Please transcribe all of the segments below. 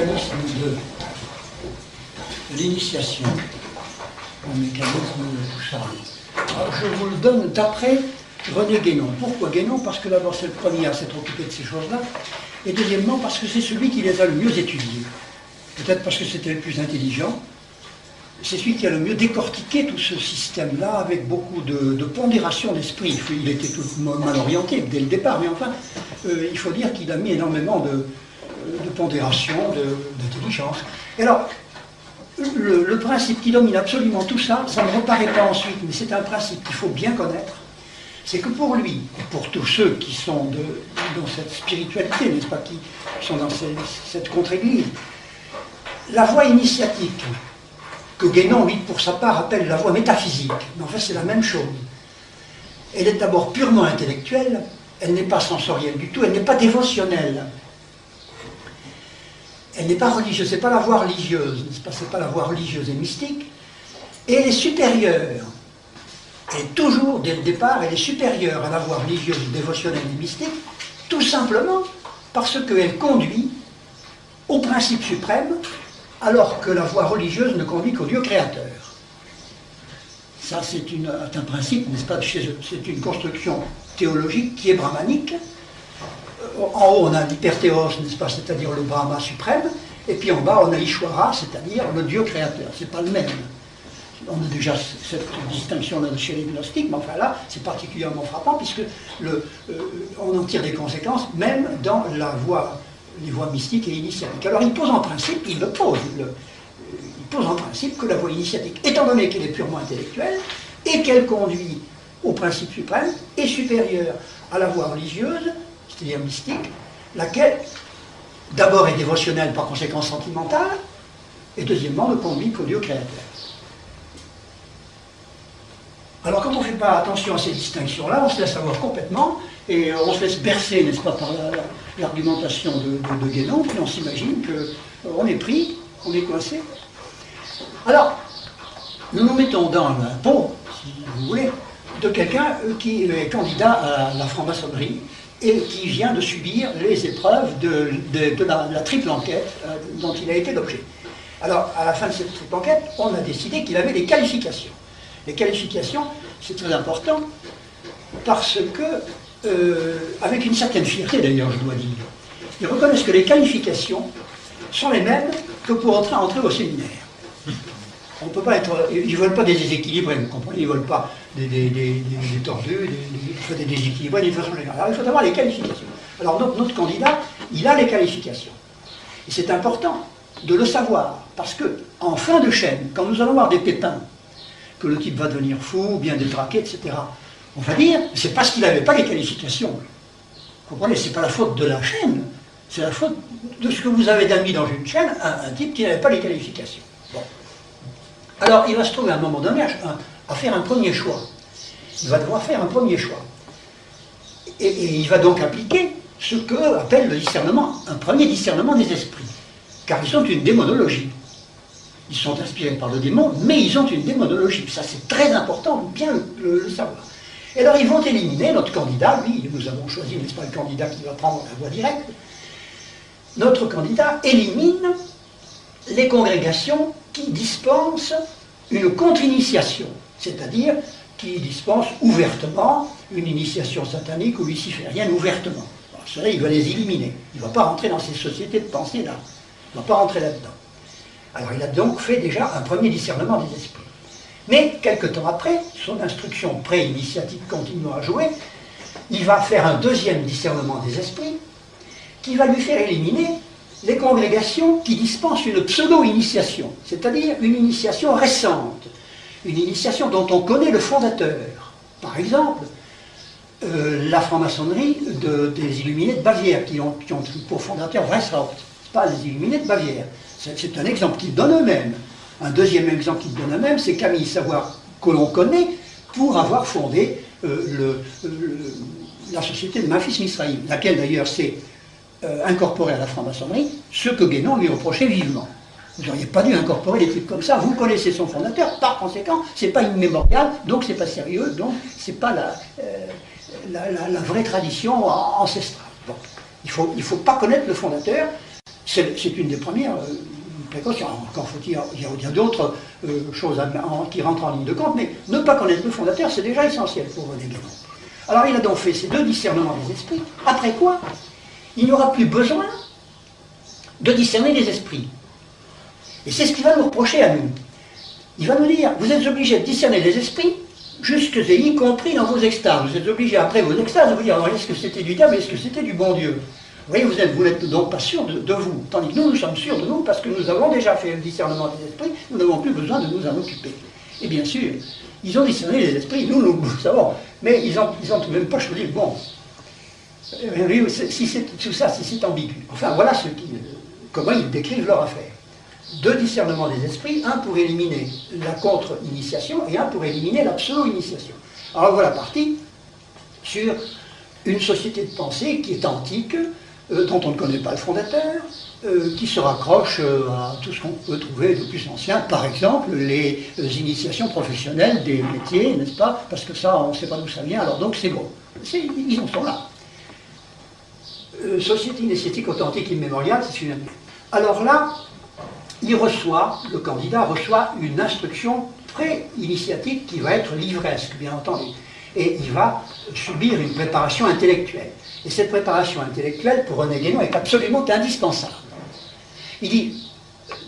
mécanisme de l'initiation, un mécanisme de tout ça. Alors, je vous le donne d'après René Guénon. Pourquoi Guénon? Parce que d'abord c'est le premier à s'être occupé de ces choses-là, et deuxièmement parce que c'est celui qui les a le mieux étudiés. Peut-être parce que c'était le plus intelligent. C'est celui qui a le mieux décortiqué tout ce système-là avec beaucoup de pondération d'esprit. Il était tout mal orienté dès le départ, mais enfin, il faut dire qu'il a mis énormément de pondération, d'intelligence. Et alors, le principe qui domine absolument tout ça, ça ne reparaît pas ensuite, mais c'est un principe qu'il faut bien connaître, c'est que pour lui, et pour tous ceux qui sont dans cette spiritualité, n'est-ce pas, qui sont dans cette contre-église, la voie initiatique, que Guénon, lui, pour sa part, appelle la voie métaphysique, mais en fait c'est la même chose. Elle est d'abord purement intellectuelle, elle n'est pas sensorielle du tout, elle n'est pas dévotionnelle. Elle n'est pas religieuse, c'est pas la voie religieuse, n'est-ce pas, c'est pas la voie religieuse et mystique, et elle est supérieure. Et toujours, dès le départ, elle est supérieure à la voie religieuse, dévotionnelle et mystique, tout simplement parce qu'elle conduit au principe suprême, alors que la voie religieuse ne conduit qu'au Dieu créateur. Ça, c'est un principe, n'est-ce pas, chez eux. C'est une construction théologique qui est brahmanique. En haut, on a l'hyperthéos, n'est-ce pas, c'est-à-dire le Brahma suprême, et puis en bas, on a Ishwara, c'est-à-dire le Dieu créateur. C'est pas le même. On a déjà cette distinction-là chez les gnostiques, mais enfin là, c'est particulièrement frappant, puisque on en tire des conséquences, même dans les voies mystiques et initiatiques. Alors il pose en principe, il pose en principe que la voie initiatique, étant donné qu'elle est purement intellectuelle, et qu'elle conduit au principe suprême, est supérieure à la voie religieuse, c'est-à-dire mystique, laquelle, d'abord est dévotionnelle, par conséquent sentimentale, et deuxièmement ne conduit qu'au Dieu créateur. Alors comme on ne fait pas attention à ces distinctions-là, on se laisse avoir complètement, et on se laisse bercer, n'est-ce pas, par l'argumentation de Guénon, puis on s'imagine qu'on est pris, on est coincé. Alors, nous nous mettons dans la peau, si vous voulez, de quelqu'un qui est candidat à la franc-maçonnerie et qui vient de subir les épreuves de la triple enquête dont il a été l'objet. Alors, à la fin de cette triple enquête, on a décidé qu'il avait des qualifications. Les qualifications, c'est très important, parce que, avec une certaine fierté d'ailleurs, je dois dire, ils reconnaissent que les qualifications sont les mêmes que pour entrer au séminaire. On peut pas être, ils ne veulent pas des déséquilibrés, vous comprenez, ils ne veulent pas des tordus, des déséquilibrés, d'une façon générale. Alors il faut avoir les qualifications. Alors notre candidat, il a les qualifications. Et c'est important de le savoir, parce que en fin de chaîne, quand nous allons avoir des pépins, que le type va devenir fou, ou bien détraqué, etc., on va dire, c'est parce qu'il n'avait pas les qualifications. Vous comprenez, c'est pas la faute de la chaîne, c'est la faute de ce que vous avez d'amis dans une chaîne, un type qui n'avait pas les qualifications. Bon. Alors, il va se trouver à un moment donné à faire un premier choix. Il va devoir faire un premier choix. Et il va donc appliquer ce que appelle le discernement, un premier discernement des esprits. Car ils ont une démonologie. Ils sont inspirés par le démon, mais ils ont une démonologie. Ça, c'est très important de bien le savoir. Et alors, ils vont éliminer notre candidat. Lui, nous avons choisi, n'est-ce pas, le candidat qui va prendre la voie directe. Notre candidat élimine les congrégations qui dispensent une contre-initiation, c'est-à-dire qui dispensent ouvertement une initiation satanique ou luciférienne ouvertement. Alors, cela, il va les éliminer. Il ne va pas rentrer dans ces sociétés de pensée-là. Il ne va pas rentrer là-dedans. Alors il a donc fait déjà un premier discernement des esprits. Mais, quelque temps après, son instruction pré-initiatique continuant à jouer, il va faire un deuxième discernement des esprits qui va lui faire éliminer les congrégations qui dispensent une pseudo-initiation, c'est-à-dire une initiation récente, une initiation dont on connaît le fondateur. Par exemple, la franc-maçonnerie des Illuminés de Bavière, qui ont pour fondateur Weishaupt, c'est pas les Illuminés de Bavière. C'est un exemple qu'ils donnent eux-mêmes. Un deuxième exemple qu'ils donnent eux-mêmes, c'est Camille Savoir, que l'on connaît pour avoir fondé la société de Memphis-Misraïm, laquelle d'ailleurs s'est incorporée à la franc-maçonnerie, ce que Guénon lui reprochait vivement. Vous n'auriez pas dû incorporer des trucs comme ça, vous connaissez son fondateur, par conséquent, c'est pas immémorial, donc c'est pas sérieux, donc c'est pas la vraie tradition ancestrale. Bon. Il faut pas connaître le fondateur. C'est une des premières précautions. Encore faut-il, il y a d'autres choses qui rentrent en ligne de compte, mais ne pas connaître le fondateur, c'est déjà essentiel pour René Guénon. Alors il a donc fait ces deux discernements des esprits, après quoi il n'y aura plus besoin de discerner les esprits. Et c'est ce qu'il va nous reprocher à nous. Il va nous dire, vous êtes obligés de discerner les esprits, jusque et y compris dans vos extases. Vous êtes obligés, après vos extases, de vous dire, est-ce que c'était du diable, est-ce que c'était du bon Dieu? Vous voyez, vous n'êtes donc pas sûr de vous. Tandis que nous sommes sûrs de nous, parce que nous avons déjà fait le discernement des esprits, nous n'avons plus besoin de nous en occuper. Et bien sûr, ils ont discerné les esprits, nous le savons, mais ils ont tout de même pas choisi le bon. Si c'est tout ça, si c'est ambigu. Enfin, voilà comment ils décrivent leur affaire. Deux discernements des esprits, un pour éliminer la contre-initiation et un pour éliminer la pseudo-initiation. Alors voilà parti sur une société de pensée qui est antique, dont on ne connaît pas le fondateur, qui se raccroche à tout ce qu'on peut trouver de plus ancien, par exemple les initiations professionnelles des métiers, n'est-ce pas? Parce que ça, on ne sait pas d'où ça vient, alors donc c'est bon. Ils en sont là. Société initiatique authentique immémoriale, c'est une. Alors là, le candidat reçoit une instruction pré-initiatique qui va être livresque, bien entendu. Et il va subir une préparation intellectuelle. Et cette préparation intellectuelle, pour René Guénon, est absolument indispensable. Il dit,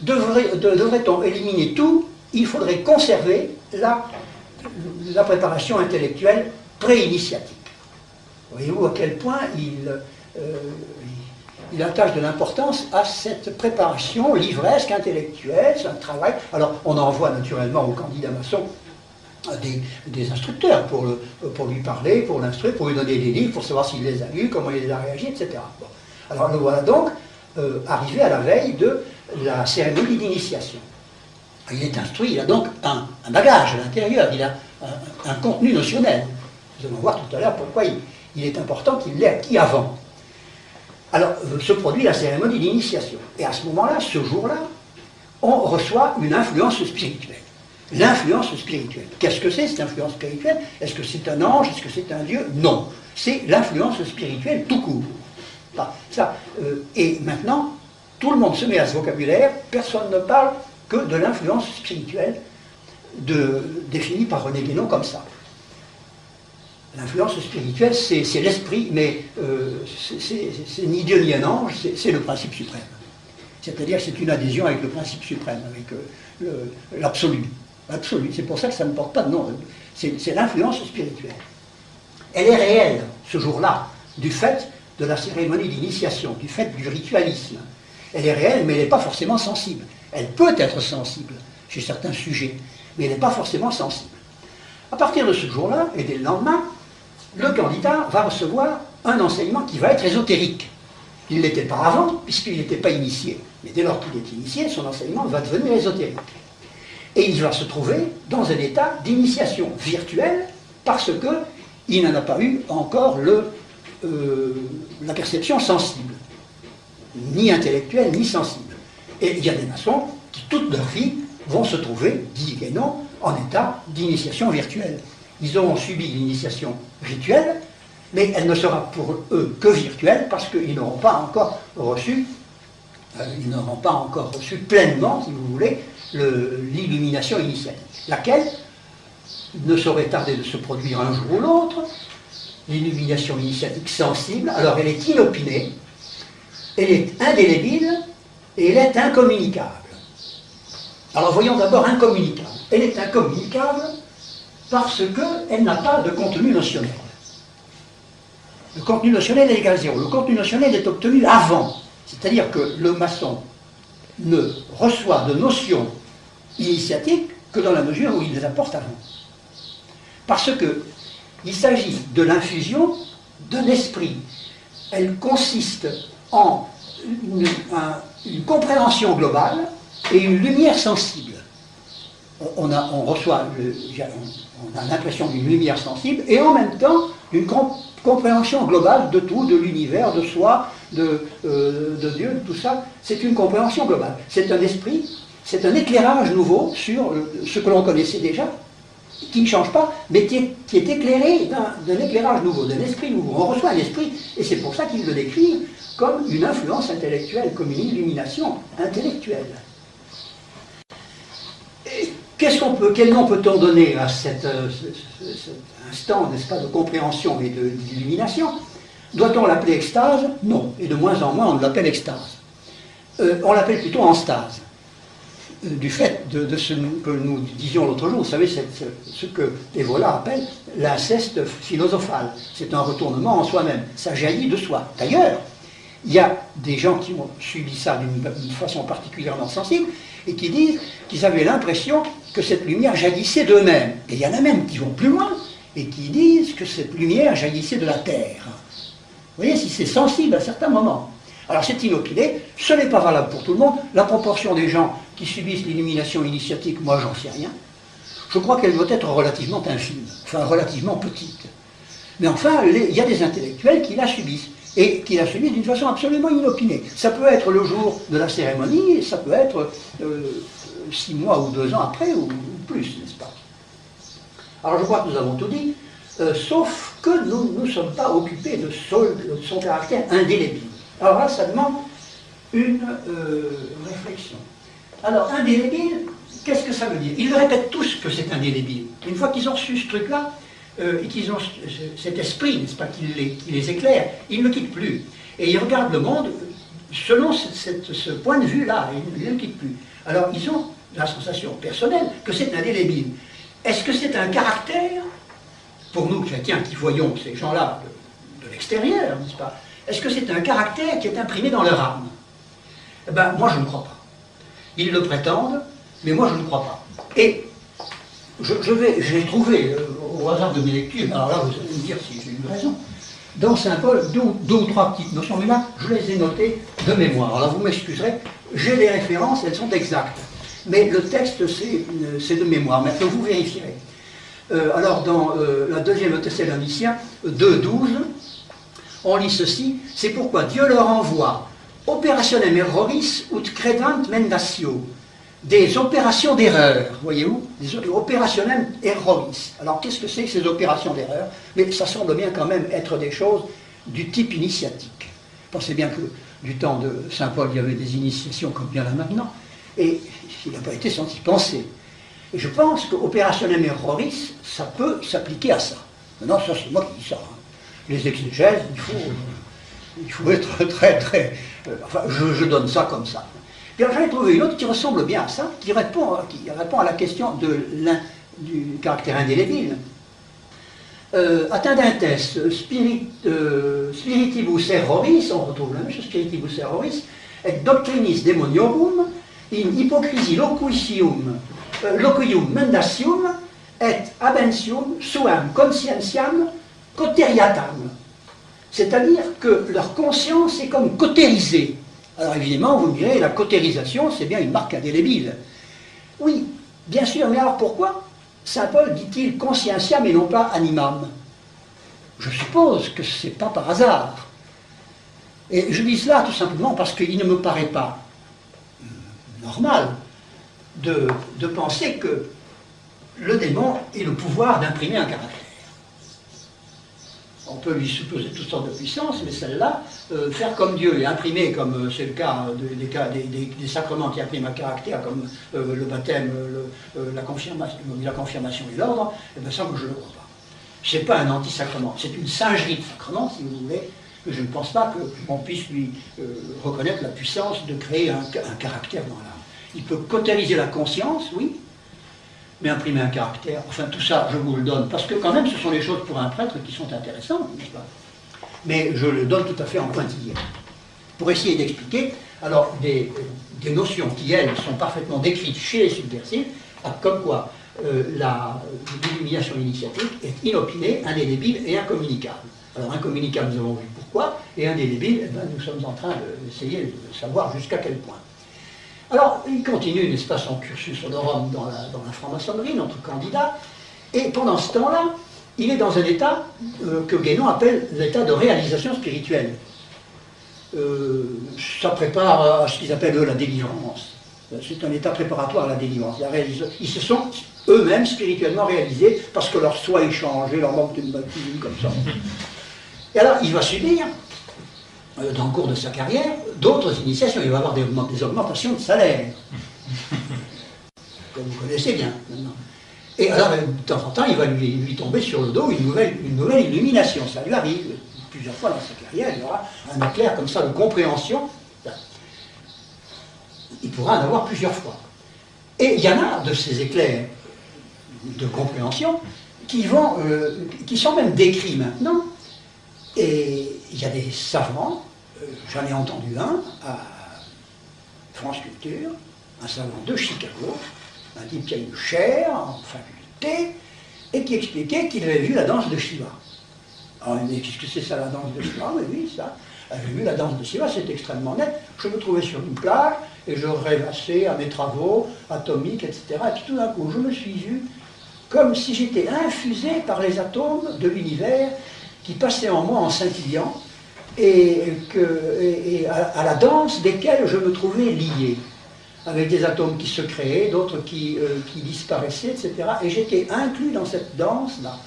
devrait-on éliminer tout? Il faudrait conserver la préparation intellectuelle pré-initiatique. Voyez-vous à quel point il attache de l'importance à cette préparation livresque, intellectuelle, c'est un travail. Alors, on envoie naturellement au candidat maçon des instructeurs pour lui parler, pour l'instruire, pour lui donner des livres, pour savoir s'il les a lus, comment il les a réagis, etc. Bon. Alors, le voilà donc arrivé à la veille de la cérémonie d'initiation. Il est instruit, il a donc un bagage à l'intérieur, il a un contenu notionnel. Nous allons voir tout à l'heure pourquoi il est important qu'il l'ait acquis avant. Alors, se produit la cérémonie d'initiation. Et à ce moment-là, ce jour-là, on reçoit une influence spirituelle. L'influence spirituelle. Qu'est-ce que c'est, cette influence spirituelle? Est-ce que c'est un ange? Est-ce que c'est un Dieu? Non. C'est l'influence spirituelle tout court. Et maintenant, tout le monde se met à ce vocabulaire, personne ne parle que de l'influence spirituelle définie par René Guénon comme ça. L'influence spirituelle, c'est l'esprit, mais c'est ni Dieu ni un ange, c'est le principe suprême. C'est-à-dire que c'est une adhésion avec le principe suprême, avec l'absolu. Absolu. C'est pour ça que ça ne porte pas de nom. C'est l'influence spirituelle. Elle est réelle, ce jour-là, du fait de la cérémonie d'initiation, du fait du ritualisme. Elle est réelle, mais elle n'est pas forcément sensible. Elle peut être sensible chez certains sujets, mais elle n'est pas forcément sensible. À partir de ce jour-là, et dès le lendemain, le candidat va recevoir un enseignement qui va être ésotérique. Il ne l'était pas avant, puisqu'il n'était pas initié. Mais dès lors qu'il est initié, son enseignement va devenir ésotérique. Et il va se trouver dans un état d'initiation virtuelle, parce qu'il n'en a pas eu encore la perception sensible, ni intellectuelle, ni sensible. Et il y a des maçons qui, toute leur vie, vont se trouver, dit Guénon, en état d'initiation virtuelle. Ils auront subi l'initiation rituelle, mais elle ne sera pour eux que virtuelle parce qu'ils n'auront pas encore reçu, pleinement, si vous voulez, l'illumination initiatique, laquelle ne saurait tarder de se produire un jour ou l'autre. L'illumination initiatique sensible, alors elle est inopinée, elle est indélébile et elle est incommunicable. Alors voyons d'abord incommunicable. Elle est incommunicable parce qu'elle n'a pas de contenu notionnel. Le contenu notionnel est égal à 0. Le contenu notionnel est obtenu avant. C'est-à-dire que le maçon ne reçoit de notions initiatiques que dans la mesure où il les apporte avant. Parce qu'il s'agit de l'infusion d'un esprit. Elle consiste en une compréhension globale et une lumière sensible. On a l'impression d'une lumière sensible et en même temps d'une compréhension globale de tout, de l'univers, de soi, de Dieu, de tout ça. C'est une compréhension globale. C'est un esprit, c'est un éclairage nouveau sur ce que l'on connaissait déjà, qui ne change pas, mais qui est éclairé d'un éclairage nouveau, d'un esprit nouveau. On reçoit un esprit, et c'est pour ça qu'ils le décrivent comme une influence intellectuelle, comme une illumination intellectuelle. Quel nom peut-on donner à cet instant, n'est-ce pas, de compréhension et d'illumination? Doit-on l'appeler extase? Non, et de moins en moins on l'appelle extase. On l'appelle plutôt enstase. Du fait de ce que nous disions l'autre jour, vous savez, ce que Evola appelle l'inceste philosophal. C'est un retournement en soi-même, ça jaillit de soi. D'ailleurs, il y a des gens qui ont subi ça d'une façon particulièrement sensible et qui disent qu'ils avaient l'impression que cette lumière jaillissait d'eux-mêmes. Et il y en a même qui vont plus loin et qui disent que cette lumière jaillissait de la terre. Vous voyez, si c'est sensible à certains moments. Alors c'est inopiné, ce n'est pas valable pour tout le monde. La proportion des gens qui subissent l'illumination initiatique, moi j'en sais rien. Je crois qu'elle doit être relativement infime, enfin relativement petite. Mais enfin, il y a des intellectuels qui la subissent, et qui la subissent d'une façon absolument inopinée. Ça peut être le jour de la cérémonie, et ça peut être 6 mois ou 2 ans après, ou plus, n'est-ce pas? Alors je crois que nous avons tout dit, sauf que nous ne sommes pas occupés de son caractère indélébile. Alors là, ça demande une réflexion. Alors, indélébile, qu'est-ce que ça veut dire? Ils le répètent tous que c'est indélébile. Une fois qu'ils ont reçu ce truc-là, et qu'ils ont cet esprit, n'est-ce pas, qui les éclaire, ils ne le quittent plus. Et ils regardent le monde selon ce point de vue-là, ils ne le quittent plus. Alors, ils ont la sensation personnelle que c'est indélébile. Est-ce que c'est un caractère, pour nous chrétiens qui voyons ces gens-là de l'extérieur, n'est-ce pas? Est-ce que c'est un caractère qui est imprimé dans leur âme? Eh bien, moi je ne crois pas. Ils le prétendent, mais moi je ne crois pas. Et j'ai trouvé, au hasard de mes lectures, alors là vous allez me dire si j'ai eu raison, dans Saint Paul, 2 ou 3 petites notions, mais là je les ai notées de mémoire. Alors vous m'excuserez, j'ai les références, elles sont exactes. Mais le texte c'est de mémoire, mais vous vérifierez. Alors dans la 2e Thessaloniciens 2:12, on lit ceci: c'est pourquoi Dieu leur envoie operationem erroris ut credant mendatio, des opérations d'erreur, voyez-vous, des operationem erroris. Alors qu'est-ce que c'est que ces opérations d'erreur? Mais ça semble bien quand même être des choses du type initiatique. Pensez bien que du temps de Saint Paul, il y avait des initiations comme bien là maintenant, et il n'a pas été sans y penser. Et je pense que operationem erroris, ça peut s'appliquer à ça. Maintenant, ça c'est moi qui dis ça. Hein. Les exégèses, il faut être très... enfin, je donne ça comme ça. Puis j'en ai trouvé une autre qui ressemble bien à ça, qui répond à la question du caractère indélébile. Attendentes spiritibus erroris, on retrouve la même chose, spiritibus erroris, et doctrinis demoniorum, in hypocrisie loquium mendatium, et abentium suam conscientiam coteriatam. C'est-à-dire que leur conscience est comme cautérisée. Alors évidemment, vous me direz, la cautérisation, c'est bien une marque indélébile. Oui, bien sûr, mais alors pourquoi Saint Paul dit-il conscientiam et non pas animam? Je suppose que ce n'est pas par hasard. Et je dis cela tout simplement parce qu'il ne me paraît pas normal de penser que le démon ait le pouvoir d'imprimer un caractère. On peut lui supposer toutes sortes de puissances, mais celle-là, faire comme Dieu et imprimer, comme c'est le cas des sacrements qui impriment un caractère, comme le baptême, la confirmation et l'ordre, eh bien ça, je ne le crois pas. Ce n'est pas un anti-sacrement, c'est une singerie de sacrement, si vous voulez, mais je ne pense pas qu'on puisse lui reconnaître la puissance de créer un caractère dans l'âme. Il peut cautériser la conscience, oui, mais imprimer un caractère, enfin tout ça, je vous le donne, parce que quand même, ce sont des choses pour un prêtre qui sont intéressantes, n'est-ce pas? Mais je le donne tout à fait en pointillé. Pour essayer d'expliquer, alors, des notions qui, elles, sont parfaitement décrites chez les subversifs, comme quoi l'illumination initiatique est inopinée, indélébile et incommunicable. Alors, incommunicable, nous avons vu pourquoi, et indélébile, eh bien, nous sommes en train d'essayer de savoir jusqu'à quel point. Alors, il continue, n'est-ce pas, son cursus honorum dans la franc-maçonnerie, notre candidat, et pendant ce temps-là, il est dans un état que Guénon appelle l'état de réalisation spirituelle. Ça prépare à ce qu'ils appellent, eux, la délivrance. C'est un état préparatoire à la délivrance. Ils se sont eux-mêmes spirituellement réalisés parce que leur soi est changé, leur manque d'une cuisine comme ça. Et alors, il va subir dans le cours de sa carrière, d'autres initiations. Il va avoir des augmentations de salaire. Que vous connaissez bien maintenant. Et alors, de temps en temps, il va lui tomber sur le dos une nouvelle illumination. Ça lui arrive. Plusieurs fois dans sa carrière, il y aura un éclair comme ça de compréhension. Il pourra en avoir plusieurs fois. Et il y en a de ces éclairs de compréhension qui sont même décrits maintenant. Et il y a des savants, j'en ai entendu un à France Culture, un savant de Chicago, un type qui a une chaire en faculté, et qui expliquait qu'il avait vu la danse de Shiva. Alors il me dit, qu'est-ce que c'est ça la danse de Shiva? Oui, ça. J'ai vu la danse de Shiva, c'est extrêmement net. Je me trouvais sur une plage, et je rêvassais à mes travaux atomiques, etc. Et puis tout d'un coup, je me suis vu comme si j'étais infusé par les atomes de l'univers qui passaient en moi en scintillant, et à la danse desquels je me trouvais lié, avec des atomes qui se créaient, d'autres qui disparaissaient, etc. Et j'étais inclus dans cette danse-là.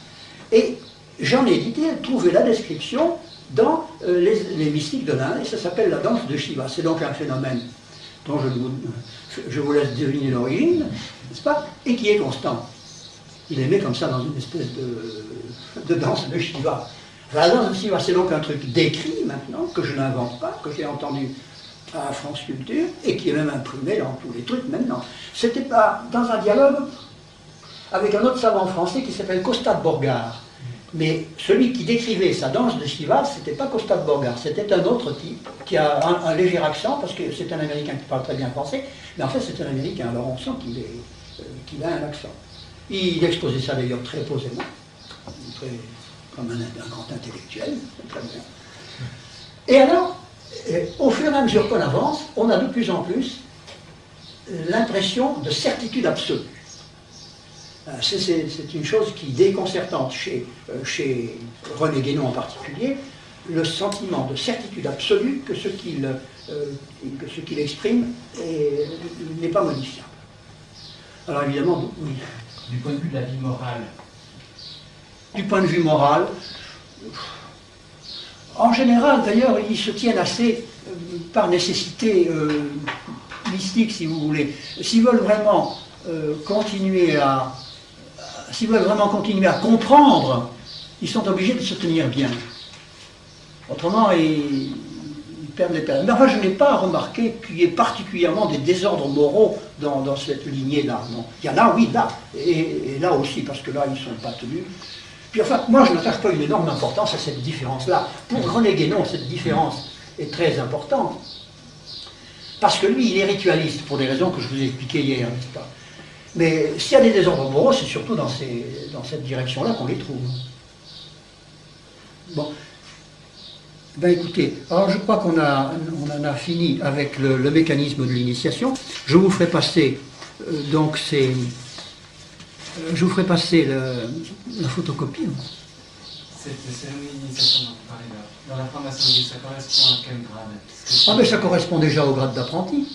Et j'en ai trouvé la description dans les mystiques de l'Inde, et ça s'appelle la danse de Shiva. C'est donc un phénomène dont je vous laisse deviner l'origine, n'est-ce pas, et qui est constant. Il est né comme ça dans une espèce de danse de Shiva. Enfin, la danse de Shiva, c'est donc un truc décrit maintenant, que je n'invente pas, que j'ai entendu à France Culture, et qui est même imprimé dans tous les trucs maintenant. C'était pas dans un dialogue avec un autre savant français qui s'appelle Costa de Borgard. Mais celui qui décrivait sa danse de Shiva, c'était pas Costa de Borgard, c'était un autre type qui a un léger accent, parce que c'est un Américain qui parle très bien français, mais en fait c'est un Américain, alors on sent qu'il a un accent. Il exposait ça d'ailleurs très posément, comme un grand intellectuel, très bien. Et alors, au fur et à mesure qu'on avance, on a de plus en plus l'impression de certitude absolue. C'est une chose qui est déconcertante chez René Guénon en particulier, le sentiment de certitude absolue que ce qu'il exprime n'est pas modifiable. Alors évidemment, oui. Du point de vue de la vie morale. Du point de vue moral, en général d'ailleurs, ils se tiennent assez par nécessité mystique, si vous voulez. S'ils veulent vraiment continuer à comprendre, ils sont obligés de se tenir bien. Autrement, ils perdent les pères. Mais enfin, je n'ai pas remarqué qu'il y ait particulièrement des désordres moraux dans cette lignée-là. Il y en a, oui, là. Et là aussi, parce que là, ils ne sont pas tenus. Puis enfin, moi, je n'attache pas une énorme importance à cette différence-là. Pour René Guénon, cette différence est très importante. Parce que lui, il est ritualiste, pour des raisons que je vous ai expliquées hier, n'est-ce pas? Mais s'il y a des désordres moraux, c'est surtout dans cette direction-là qu'on les trouve. Bon. Ben écoutez, alors je crois qu'on en a fini avec le mécanisme de l'initiation. Je vous ferai passer je vous ferai passer la photocopie. C'est l'initiation dont vous parlez là. Dans la formation, ça correspond à quel grade? Ah ben ça correspond déjà au grade d'apprenti.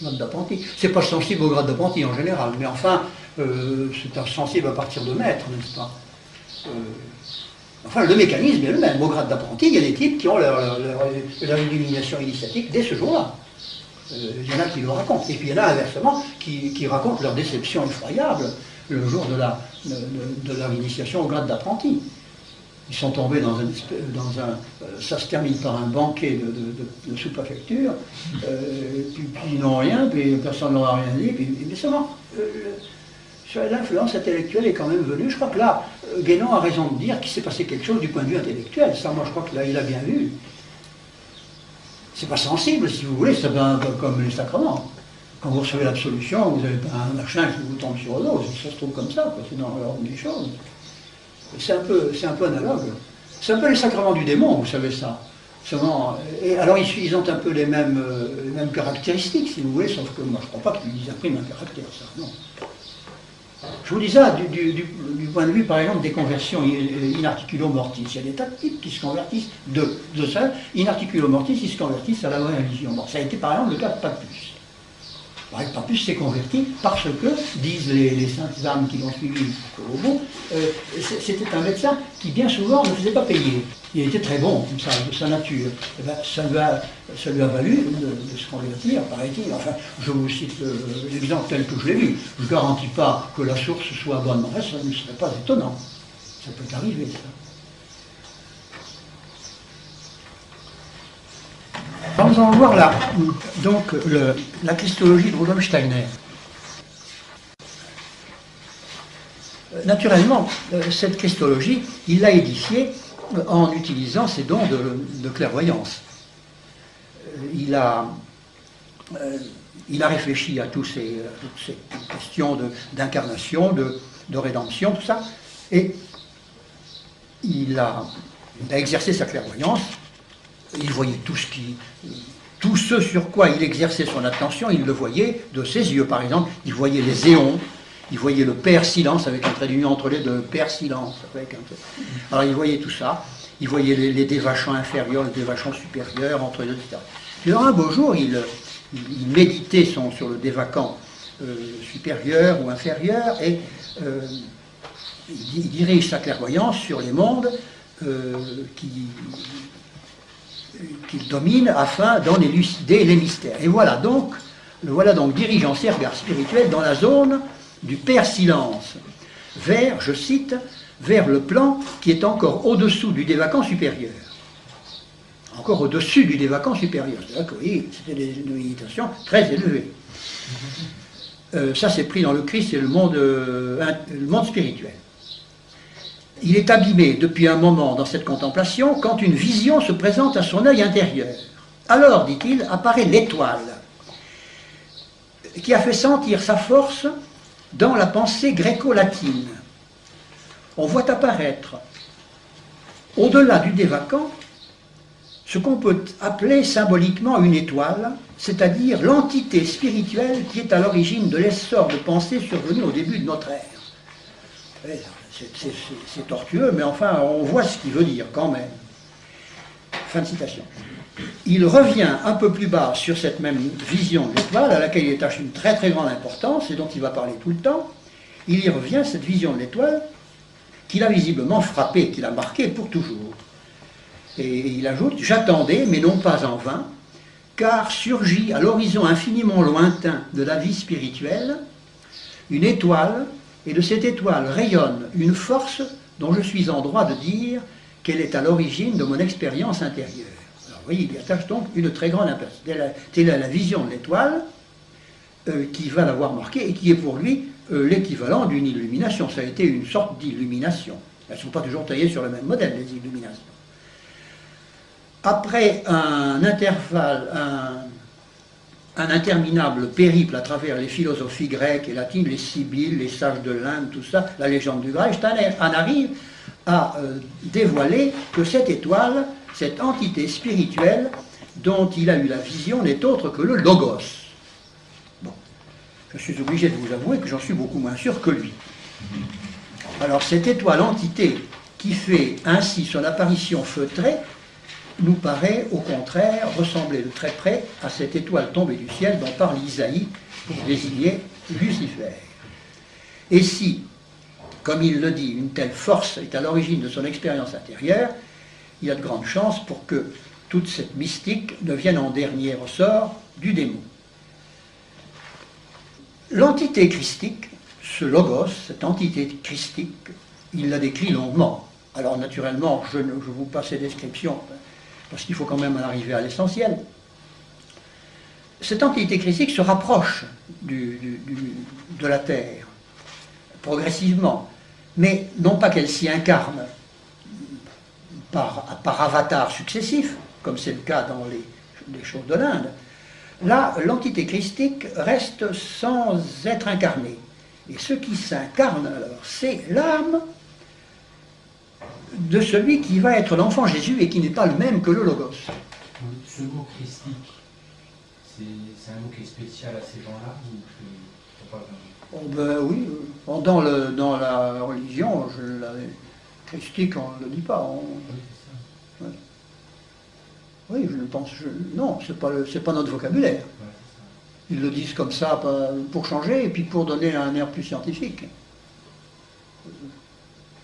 Grade d'apprenti. C'est pas sensible au grade d'apprenti en général, mais enfin, c'est sensible à partir de maître, n'est-ce pas? Enfin, le mécanisme est le même. Au grade d'apprenti, il y a des types qui ont leur illumination initiatique dès ce jour-là. Il y en a qui le racontent. Et puis il y en a inversement qui racontent leur déception effroyable le jour de leur initiation au grade d'apprenti. Ils sont tombés ça se termine par un banquet de sous-préfecture, puis ils n'ont rien, puis personne ne leur a rien dit, mais seulement... L'influence intellectuelle est quand même venue. Je crois que là, Guénon a raison de dire qu'il s'est passé quelque chose du point de vue intellectuel. Ça, moi, je crois que là, il a bien vu. C'est pas sensible, si vous voulez, c'est un peu comme les sacrements. Quand vous recevez l'absolution, vous n'avez pas un machin qui vous tombe sur le dos. Ça se trouve comme ça, c'est dans l'ordre des choses. C'est un peu analogue. C'est un peu les sacrements du démon, vous savez ça. Et alors, ils ont un peu les mêmes caractéristiques, si vous voulez, sauf que moi, je ne crois pas qu'ils impriment un caractère, ça, non. Je vous dis ça du point de vue, par exemple, des conversions in articulo mortis. Il y a des tas de types qui se convertissent de ça. In articulo mortis, ils se convertissent à la vraie religion. Bon, ça a été, par exemple, le cas de Papus. Pampus s'est converti parce que, disent les saintes âmes qui l'ont suivi jusqu'au bout, c'était un médecin qui bien souvent ne faisait pas payer. Il était très bon, comme ça, de sa nature. Et ben, ça lui a valu de se convertir, paraît-il. Enfin, je vous cite l'exemple tel que je l'ai vu. Je ne garantis pas que la source soit bonne, mais ça ne serait pas étonnant. Ça peut arriver, ça. Nous allons voir là, donc, la christologie de Rudolf Steiner. Naturellement, cette christologie, il l'a édifiée en utilisant ses dons de clairvoyance. Il a réfléchi à toutes ces questions d'incarnation, de rédemption, tout ça, et il a exercé sa clairvoyance. Il voyait tout ce sur quoi il exerçait son attention, il le voyait de ses yeux, par exemple. Il voyait les éons, il voyait le Père Silence, avec un trait d'union entre les deux, Père Silence. Alors il voyait tout ça, il voyait les dévachants inférieurs, les dévachants supérieurs, entre les deux, etc. Puis alors un beau jour, il méditait sur le dévacant supérieur ou inférieur, et il dirige sa clairvoyance sur les mondes qu'il domine afin d'en élucider les mystères. Et le voilà donc dirigeant ses regards spirituels dans la zone du Père Silence, vers, je cite, vers le plan qui est encore au-dessous du dévacant supérieur. Encore au-dessus du dévacant supérieur. C'est-à-dire que, oui, c'était une méditation très élevée. Ça, c'est pris dans le Christ et le monde spirituel. Il est abîmé depuis un moment dans cette contemplation quand une vision se présente à son œil intérieur. Alors, dit-il, apparaît l'étoile qui a fait sentir sa force dans la pensée gréco-latine. On voit apparaître, au-delà du dévacant, ce qu'on peut appeler symboliquement une étoile, c'est-à-dire l'entité spirituelle qui est à l'origine de l'essor de pensée survenu au début de notre ère. C'est tortueux, mais enfin, on voit ce qu'il veut dire quand même. Fin de citation. Il revient un peu plus bas sur cette même vision de l'étoile, à laquelle il attache une très très grande importance, et dont il va parler tout le temps. Il y revient, cette vision de l'étoile, qu'il a visiblement frappé, qu'il a marqué pour toujours. Et il ajoute, j'attendais, mais non pas en vain, car surgit à l'horizon infiniment lointain de la vie spirituelle, une étoile, et de cette étoile rayonne une force dont je suis en droit de dire qu'elle est à l'origine de mon expérience intérieure. Alors, vous voyez, il attache donc une très grande importance. Telle est la vision de l'étoile qui va l'avoir marqué et qui est pour lui l'équivalent d'une illumination. Ça a été une sorte d'illumination. Elles ne sont pas toujours taillées sur le même modèle, les illuminations. Après un intervalle, un interminable périple à travers les philosophies grecques et latines, les Sibylles, les sages de l'Inde, tout ça, la légende du Graal, Steiner en arrive à dévoiler que cette étoile, cette entité spirituelle dont il a eu la vision, n'est autre que le Logos. Bon, je suis obligé de vous avouer que j'en suis beaucoup moins sûr que lui. Alors cette étoile entité qui fait ainsi son apparition feutrée, nous paraît au contraire ressembler de très près à cette étoile tombée du ciel dont parle Isaïe pour désigner Lucifer. Et si, comme il le dit, une telle force est à l'origine de son expérience intérieure, il y a de grandes chances pour que toute cette mystique ne vienne en dernier ressort du démon. L'entité christique, ce logos, cette entité christique, il la décrit longuement. Alors naturellement, je vous passe les descriptions, parce qu'il faut quand même en arriver à l'essentiel. Cette entité christique se rapproche de la Terre, progressivement, mais non pas qu'elle s'y incarne par avatar successif, comme c'est le cas dans les choses de l'Inde. Là, l'entité christique reste sans être incarnée. Et ce qui s'incarne, alors, c'est l'âme de celui qui va être l'enfant Jésus et qui n'est pas le même que le Logos. Ce mot christique, c'est un mot qui est spécial à ces gens-là ou pas vraiment? Oui, dans la religion, christique, on ne le dit pas. Ouais. Oui, je ne pense... non, c'est pas notre vocabulaire. Ils le disent comme ça pour changer et puis pour donner un air plus scientifique.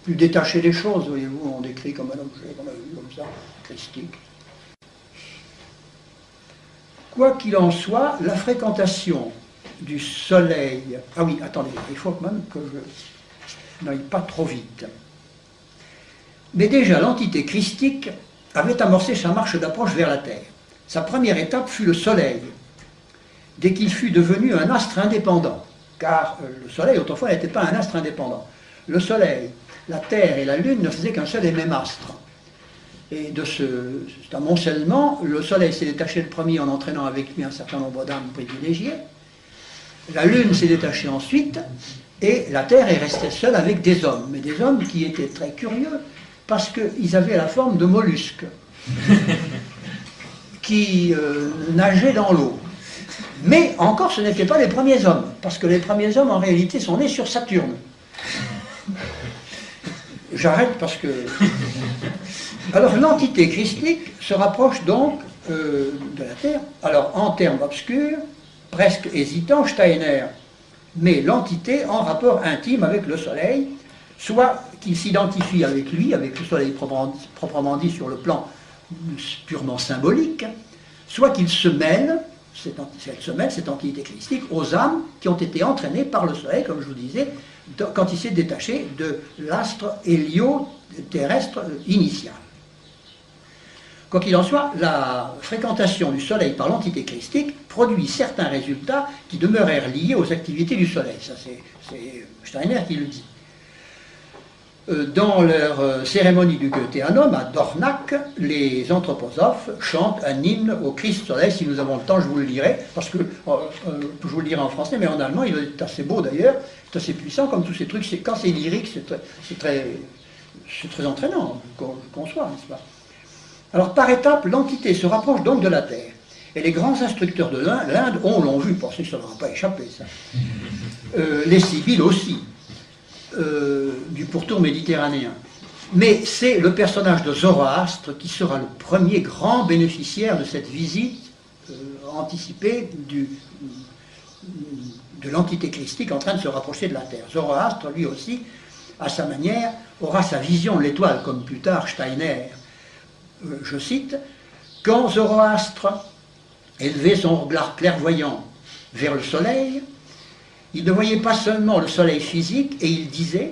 Plus détaché des choses, voyez-vous, on décrit comme un objet, comme ça, christique. Quoi qu'il en soit, la fréquentation du soleil... Ah oui, attendez, il faut même que je n'aille pas trop vite. Mais déjà, l'entité christique avait amorcé sa marche d'approche vers la Terre. Sa première étape fut le soleil, dès qu'il fut devenu un astre indépendant. Car le soleil, autrefois, n'était pas un astre indépendant. Le soleil, la Terre et la Lune ne faisaient qu'un seul et même astre. Et de cet amoncellement, le soleil s'est détaché le premier en entraînant avec lui un certain nombre d'âmes privilégiées. La Lune s'est détachée ensuite, et la Terre est restée seule avec des hommes. Mais des hommes qui étaient très curieux, parce qu'ils avaient la forme de mollusques, qui nageaient dans l'eau. Mais encore, ce n'étaient pas les premiers hommes, parce que les premiers hommes, en réalité, sont nés sur Saturne. J'arrête parce que... Alors, l'entité christique se rapproche donc de la Terre. Alors, en termes obscurs, presque hésitants, Steiner met l'entité en rapport intime avec le Soleil, soit qu'il s'identifie avec lui, avec le Soleil proprement dit sur le plan purement symbolique, soit qu'il se mêle, cette entité christique, aux âmes qui ont été entraînées par le Soleil, comme je vous disais, quand il s'est détaché de l'astre hélioterrestre initial. Quoi qu'il en soit, la fréquentation du Soleil par l'entité christique produit certains résultats qui demeurèrent liés aux activités du Soleil. Ça, c'est Steiner qui le dit. Dans leur cérémonie du Goetheanum à Dornach, les anthroposophes chantent un hymne au Christ Soleil. Si nous avons le temps, je vous le lirai, parce que je vous le dirai en français, mais en allemand, il est assez beau d'ailleurs, c'est assez puissant comme tous ces trucs. Quand c'est lyrique, c'est très entraînant, qu'on conçoit, n'est-ce pas? Alors par étapes, l'entité se rapproche donc de la Terre. Et les grands instructeurs de l'Inde l'ont vu, pour ceux que ça ne leur a pas échappé, ça. Les Sibylles aussi. Du pourtour méditerranéen. Mais c'est le personnage de Zoroastre qui sera le premier grand bénéficiaire de cette visite anticipée de l'entité christique en train de se rapprocher de la Terre. Zoroastre, lui aussi, à sa manière, aura sa vision de l'étoile, comme plus tard Steiner. Je cite, « Quand Zoroastre élevait son regard clairvoyant vers le soleil, il ne voyait pas seulement le soleil physique, et il disait,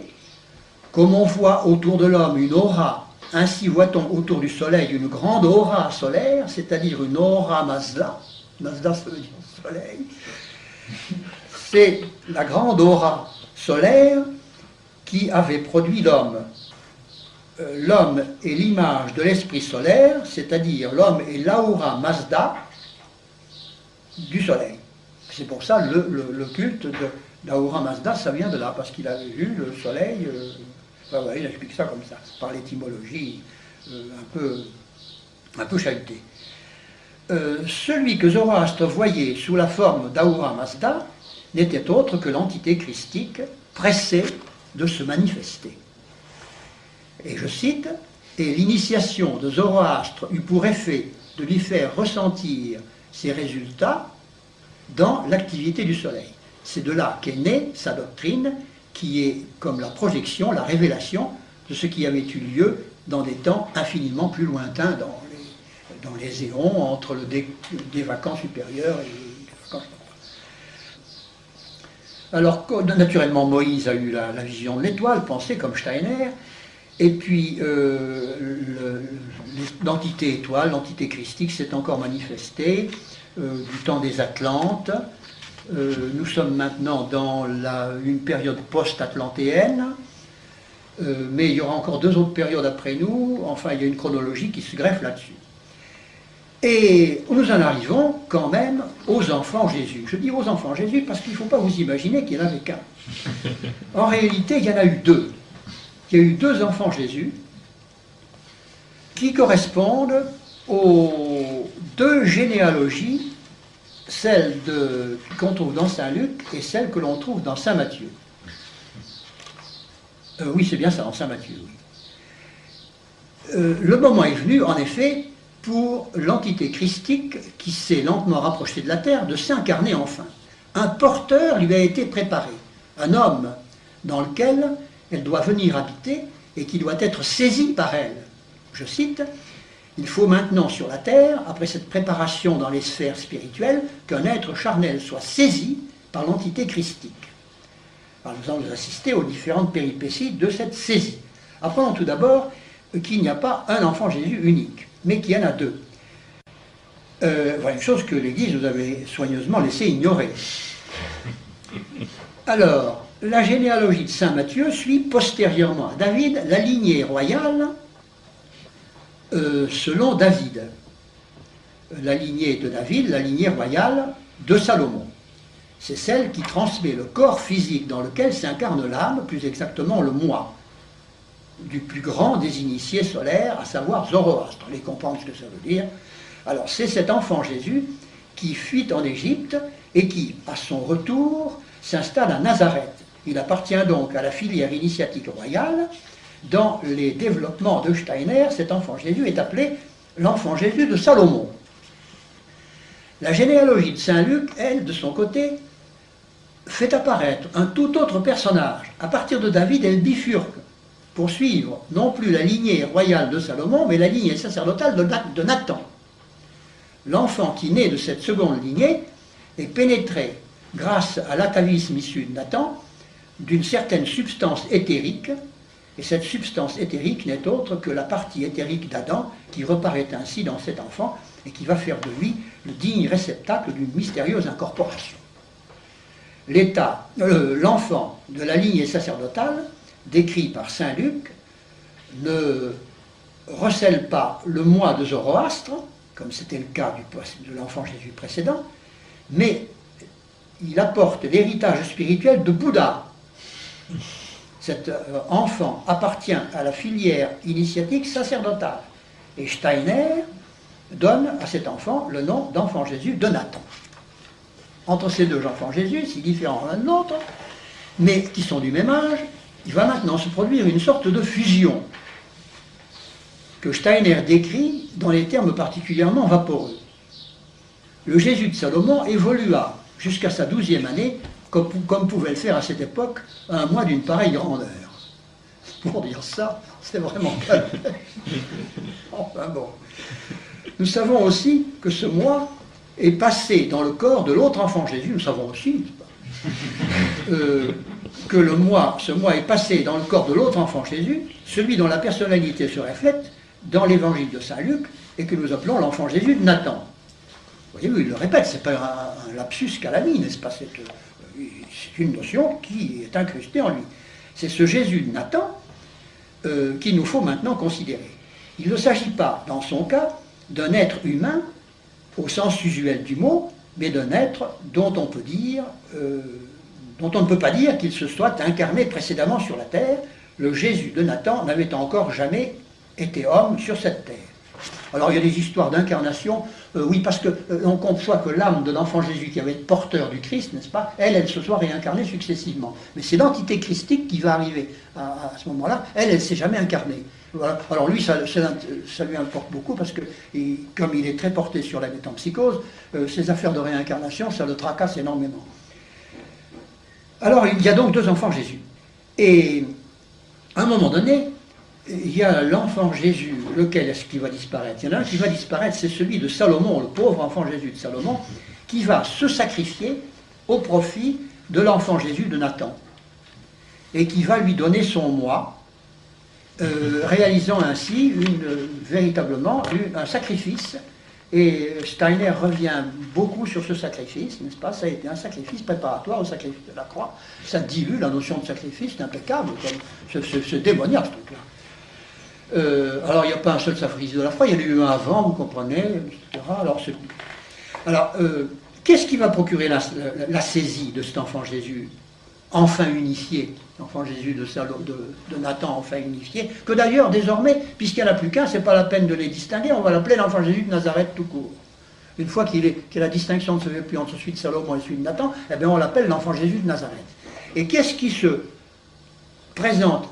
comme on voit autour de l'homme une aura, ainsi voit-on autour du soleil une grande aura solaire, c'est-à-dire une aura Mazda. Mazda, ça veut dire soleil. C'est la grande aura solaire qui avait produit l'homme. L'homme est l'image de l'esprit solaire, c'est-à-dire l'homme est l'aura Mazda du soleil. C'est pour ça le culte d'Ahura Mazda, ça vient de là, parce qu'il avait vu le soleil, voilà, il explique ça comme ça, par l'étymologie un peu chahutée. Celui que Zoroastre voyait sous la forme d'Ahura Mazda n'était autre que l'entité christique pressée de se manifester. Et je cite, « Et l'initiation de Zoroastre eut pour effet de lui faire ressentir ses résultats dans l'activité du soleil. » C'est de là qu'est née sa doctrine, qui est comme la projection, la révélation de ce qui avait eu lieu dans des temps infiniment plus lointains, dans les éons entre des vacants supérieurs et des vacants. Alors, naturellement, Moïse a eu la vision de l'étoile, pensée comme Steiner, et puis l'entité étoile, l'entité christique s'est encore manifestée du temps des Atlantes. Nous sommes maintenant dans une période post-atlantéenne, mais il y aura encore 2 autres périodes après nous, enfin il y a une chronologie qui se greffe là-dessus. Et nous en arrivons quand même aux enfants Jésus. Je dis aux enfants Jésus parce qu'il ne faut pas vous imaginer qu'il n'y en avait qu'un. En réalité, il y en a eu 2. Il y a eu 2 enfants Jésus qui correspondent aux 2 généalogies, celle qu'on trouve dans Saint Luc et celle que l'on trouve dans Saint Matthieu. Oui, c'est bien ça, dans Saint Matthieu. Oui. Le moment est venu, en effet, pour l'entité christique qui s'est lentement rapprochée de la terre de s'incarner enfin. Un porteur lui a été préparé, un homme dans lequel elle doit venir habiter et qui doit être saisi par elle. Je cite, « Il faut maintenant sur la terre, après cette préparation dans les sphères spirituelles, qu'un être charnel soit saisi par l'entité christique. » Alors nous allons assister aux différentes péripéties de cette saisie. Apprenons tout d'abord qu'il n'y a pas un enfant Jésus unique, mais qu'il y en a deux. Voilà une chose que l'Église nous avait soigneusement laissé ignorer. Alors, la généalogie de saint Matthieu suit postérieurement à David la lignée royale selon David. La lignée de David, la lignée royale de Salomon. C'est celle qui transmet le corps physique dans lequel s'incarne l'âme, plus exactement le moi, du plus grand des initiés solaires, à savoir Zoroastre. Allez comprendre ce que ça veut dire. Alors, c'est cet enfant Jésus qui fuit en Égypte et qui, à son retour, s'installe à Nazareth. Il appartient donc à la filière initiatique royale. Dans les développements de Steiner, cet enfant Jésus est appelé l'enfant Jésus de Salomon. La généalogie de saint Luc, elle, de son côté, fait apparaître un tout autre personnage. À partir de David, elle bifurque pour suivre non plus la lignée royale de Salomon, mais la lignée sacerdotale de Nathan. L'enfant qui naît de cette seconde lignée est pénétré, grâce à l'atavisme issu de Nathan, d'une certaine substance éthérique, et cette substance éthérique n'est autre que la partie éthérique d'Adam, qui reparaît ainsi dans cet enfant, et qui va faire de lui le digne réceptacle d'une mystérieuse incorporation. L'enfant de la lignée sacerdotale, décrit par saint Luc, ne recèle pas le moi de Zoroastre, comme c'était le cas de l'enfant Jésus précédent, mais il apporte l'héritage spirituel de Bouddha. Cet enfant appartient à la filière initiatique sacerdotale. Et Steiner donne à cet enfant le nom d'enfant Jésus de Nathan. Entre ces deux enfants Jésus, si différents l'un de l'autre, mais qui sont du même âge, il va maintenant se produire une sorte de fusion que Steiner décrit dans les termes particulièrement vaporeux. Le Jésus de Salomon évolua jusqu'à sa 12e année, comme pouvait le faire à cette époque un moi d'une pareille grandeur. Pour dire ça, c'est vraiment calme. Enfin bon. Nous savons aussi que ce moi est passé dans le corps de l'autre enfant Jésus. Nous savons aussi que ce moi est passé dans le corps de l'autre enfant Jésus, celui dont la personnalité se reflète dans l'évangile de saint Luc et que nous appelons l'enfant Jésus de Nathan. Vous voyez, il le répète, ce n'est pas un lapsus calami, n'est-ce pas? C'est une notion qui est incrustée en lui. C'est ce Jésus de Nathan qu'il nous faut maintenant considérer. Il ne s'agit pas, dans son cas, d'un être humain au sens usuel du mot, mais d'un être dont on peut dire, dont on ne peut pas dire qu'il se soit incarné précédemment sur la terre. Le Jésus de Nathan n'avait encore jamais été homme sur cette terre. Alors il y a des histoires d'incarnation, oui, parce qu'on conçoit que l'âme de l'enfant Jésus qui avait été porteur du Christ, n'est-ce pas, elle se soit réincarnée successivement. Mais c'est l'entité christique qui va arriver à ce moment-là, elle ne s'est jamais incarnée. Voilà. Alors lui, ça lui importe beaucoup parce que, comme il est très porté sur la métempsychose, ces affaires de réincarnation, ça le tracasse énormément. Alors il y a donc deux enfants Jésus. Et à un moment donné, il y a l'enfant Jésus, lequel est-ce qui va disparaître? Il y en a un qui va disparaître, c'est celui de Salomon, le pauvre enfant Jésus de Salomon, qui va se sacrifier au profit de l'enfant Jésus de Nathan, et qui va lui donner son moi, réalisant ainsi véritablement un sacrifice. Et Steiner revient beaucoup sur ce sacrifice, n'est-ce pas? Ça a été un sacrifice préparatoire au sacrifice de la croix. Ça dilue la notion de sacrifice, c'est impeccable, comme ce démoniaque, ce truc-là. Alors, il n'y a pas un seul sacrifice de la foi, il y en a eu un avant, vous comprenez, etc. Alors, qu'est-ce qui va procurer la saisie de cet enfant Jésus, enfin unifié, l'enfant Jésus de Nathan, enfin unifié, que d'ailleurs, désormais, puisqu'il n'y en a plus qu'un, c'est pas la peine de les distinguer, on va l'appeler l'enfant Jésus de Nazareth tout court. Une fois que la distinction ne se fait plus entre celui de Salomon et celui de Nathan, eh bien, on l'appelle l'enfant Jésus de Nazareth. Et qu'est-ce qui se présente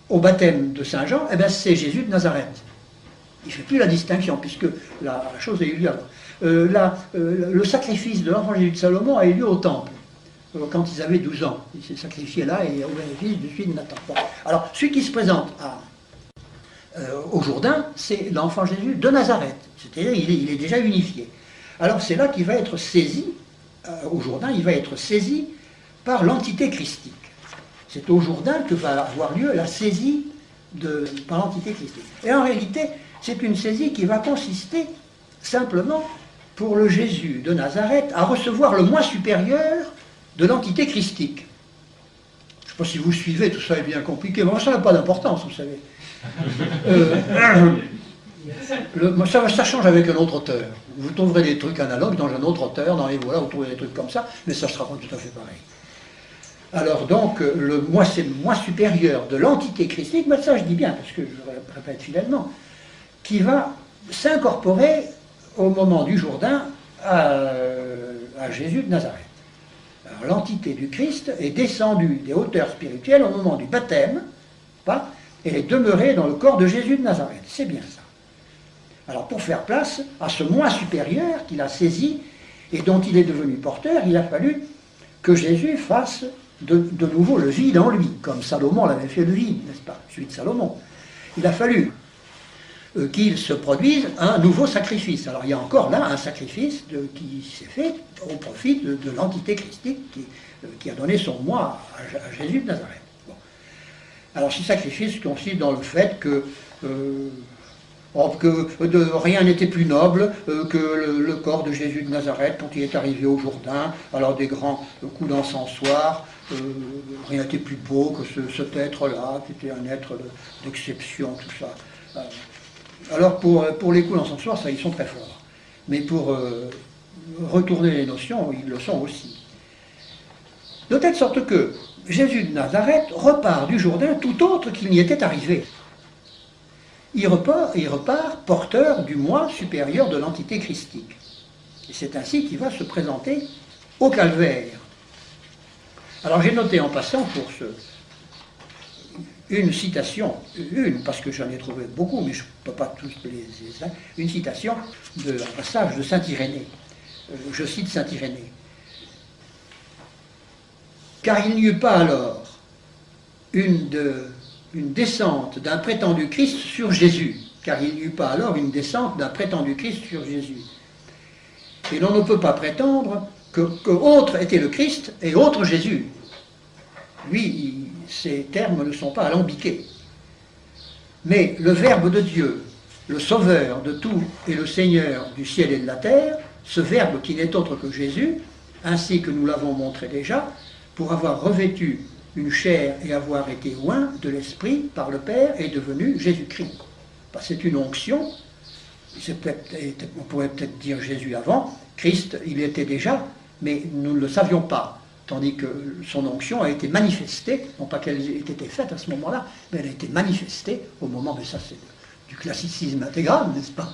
au baptême de Saint Jean? Eh bien, c'est Jésus de Nazareth. Il ne fait plus la distinction, puisque la chose a eu lieu avant. Le sacrifice de l'enfant Jésus de Salomon a eu lieu au temple, quand ils avaient 12 ans. Il s'est sacrifié là et au bénéfice du fils de Nathan. Bon. Alors, celui qui se présente au Jourdain, c'est l'enfant Jésus de Nazareth. C'est-à-dire il est déjà unifié. Alors, c'est là qu'il va être saisi, au Jourdain, il va être saisi par l'entité christique. C'est au Jourdain que va avoir lieu la saisie par l'entité christique. Et en réalité, c'est une saisie qui va consister simplement pour le Jésus de Nazareth à recevoir le moi supérieur de l'entité christique. Je ne sais pas si vous suivez, tout ça est bien compliqué, mais ça n'a pas d'importance, vous savez. Ça change avec un autre auteur. Vous trouverez des trucs analogues dans un autre auteur, dans les voilà, vous trouverez des trucs comme ça, mais ça ne sera pas tout à fait pareil. Alors donc, le moi, c'est le moi supérieur de l'entité christique, mais ça je dis bien, parce que je répète fidèlement, qui va s'incorporer au moment du Jourdain à Jésus de Nazareth. Alors l'entité du Christ est descendue des hauteurs spirituelles au moment du baptême, et est demeurée dans le corps de Jésus de Nazareth. C'est bien ça. Alors pour faire place à ce moi supérieur qu'il a saisi et dont il est devenu porteur, il a fallu que Jésus fasse de nouveau le vide en lui, comme Salomon l'avait fait le vide, n'est-ce pas, celui de Salomon. Il a fallu qu'il se produise un nouveau sacrifice. Alors il y a encore là un sacrifice qui s'est fait au profit de l'entité christique qui a donné son moi à Jésus de Nazareth. Bon. Alors ce sacrifice consiste dans le fait que rien n'était plus noble que le corps de Jésus de Nazareth quand il est arrivé au Jourdain, alors des grands coups d'encensoir, rien n'était plus beau que cet être-là, qui était un être d'exception, tout ça. Alors pour les coups d'encensoir, ça, ils sont très forts. Mais pour retourner les notions, ils le sont aussi. De telle sorte que Jésus de Nazareth repart du Jourdain tout autre qu'il n'y était arrivé. Il repart porteur du moi supérieur de l'entité christique. Et c'est ainsi qu'il va se présenter au calvaire. Alors j'ai noté en passant pour une citation, parce que j'en ai trouvé beaucoup, mais je ne peux pas tous les une citation d'un passage de Saint Irénée. Je cite Saint Irénée. Car il n'y eut pas alors une descente d'un prétendu Christ sur Jésus. Car il n'y eut pas alors une descente d'un prétendu Christ sur Jésus. Et l'on ne peut pas prétendre que autre était le Christ et autre Jésus. Lui, ces termes ne sont pas alambiqués. Mais le Verbe de Dieu, le Sauveur de tout et le Seigneur du ciel et de la terre, ce Verbe qui n'est autre que Jésus, ainsi que nous l'avons montré déjà, pour avoir revêtu une chair et avoir été oint de l'Esprit par le Père, est devenu Jésus-Christ. C'est une onction, on pourrait peut-être dire Jésus avant, Christ, il était déjà, mais nous ne le savions pas. Tandis que son onction a été manifestée, non pas qu'elle ait été faite à ce moment-là, mais elle a été manifestée au moment de ça, c'est du classicisme intégral, n'est-ce pas?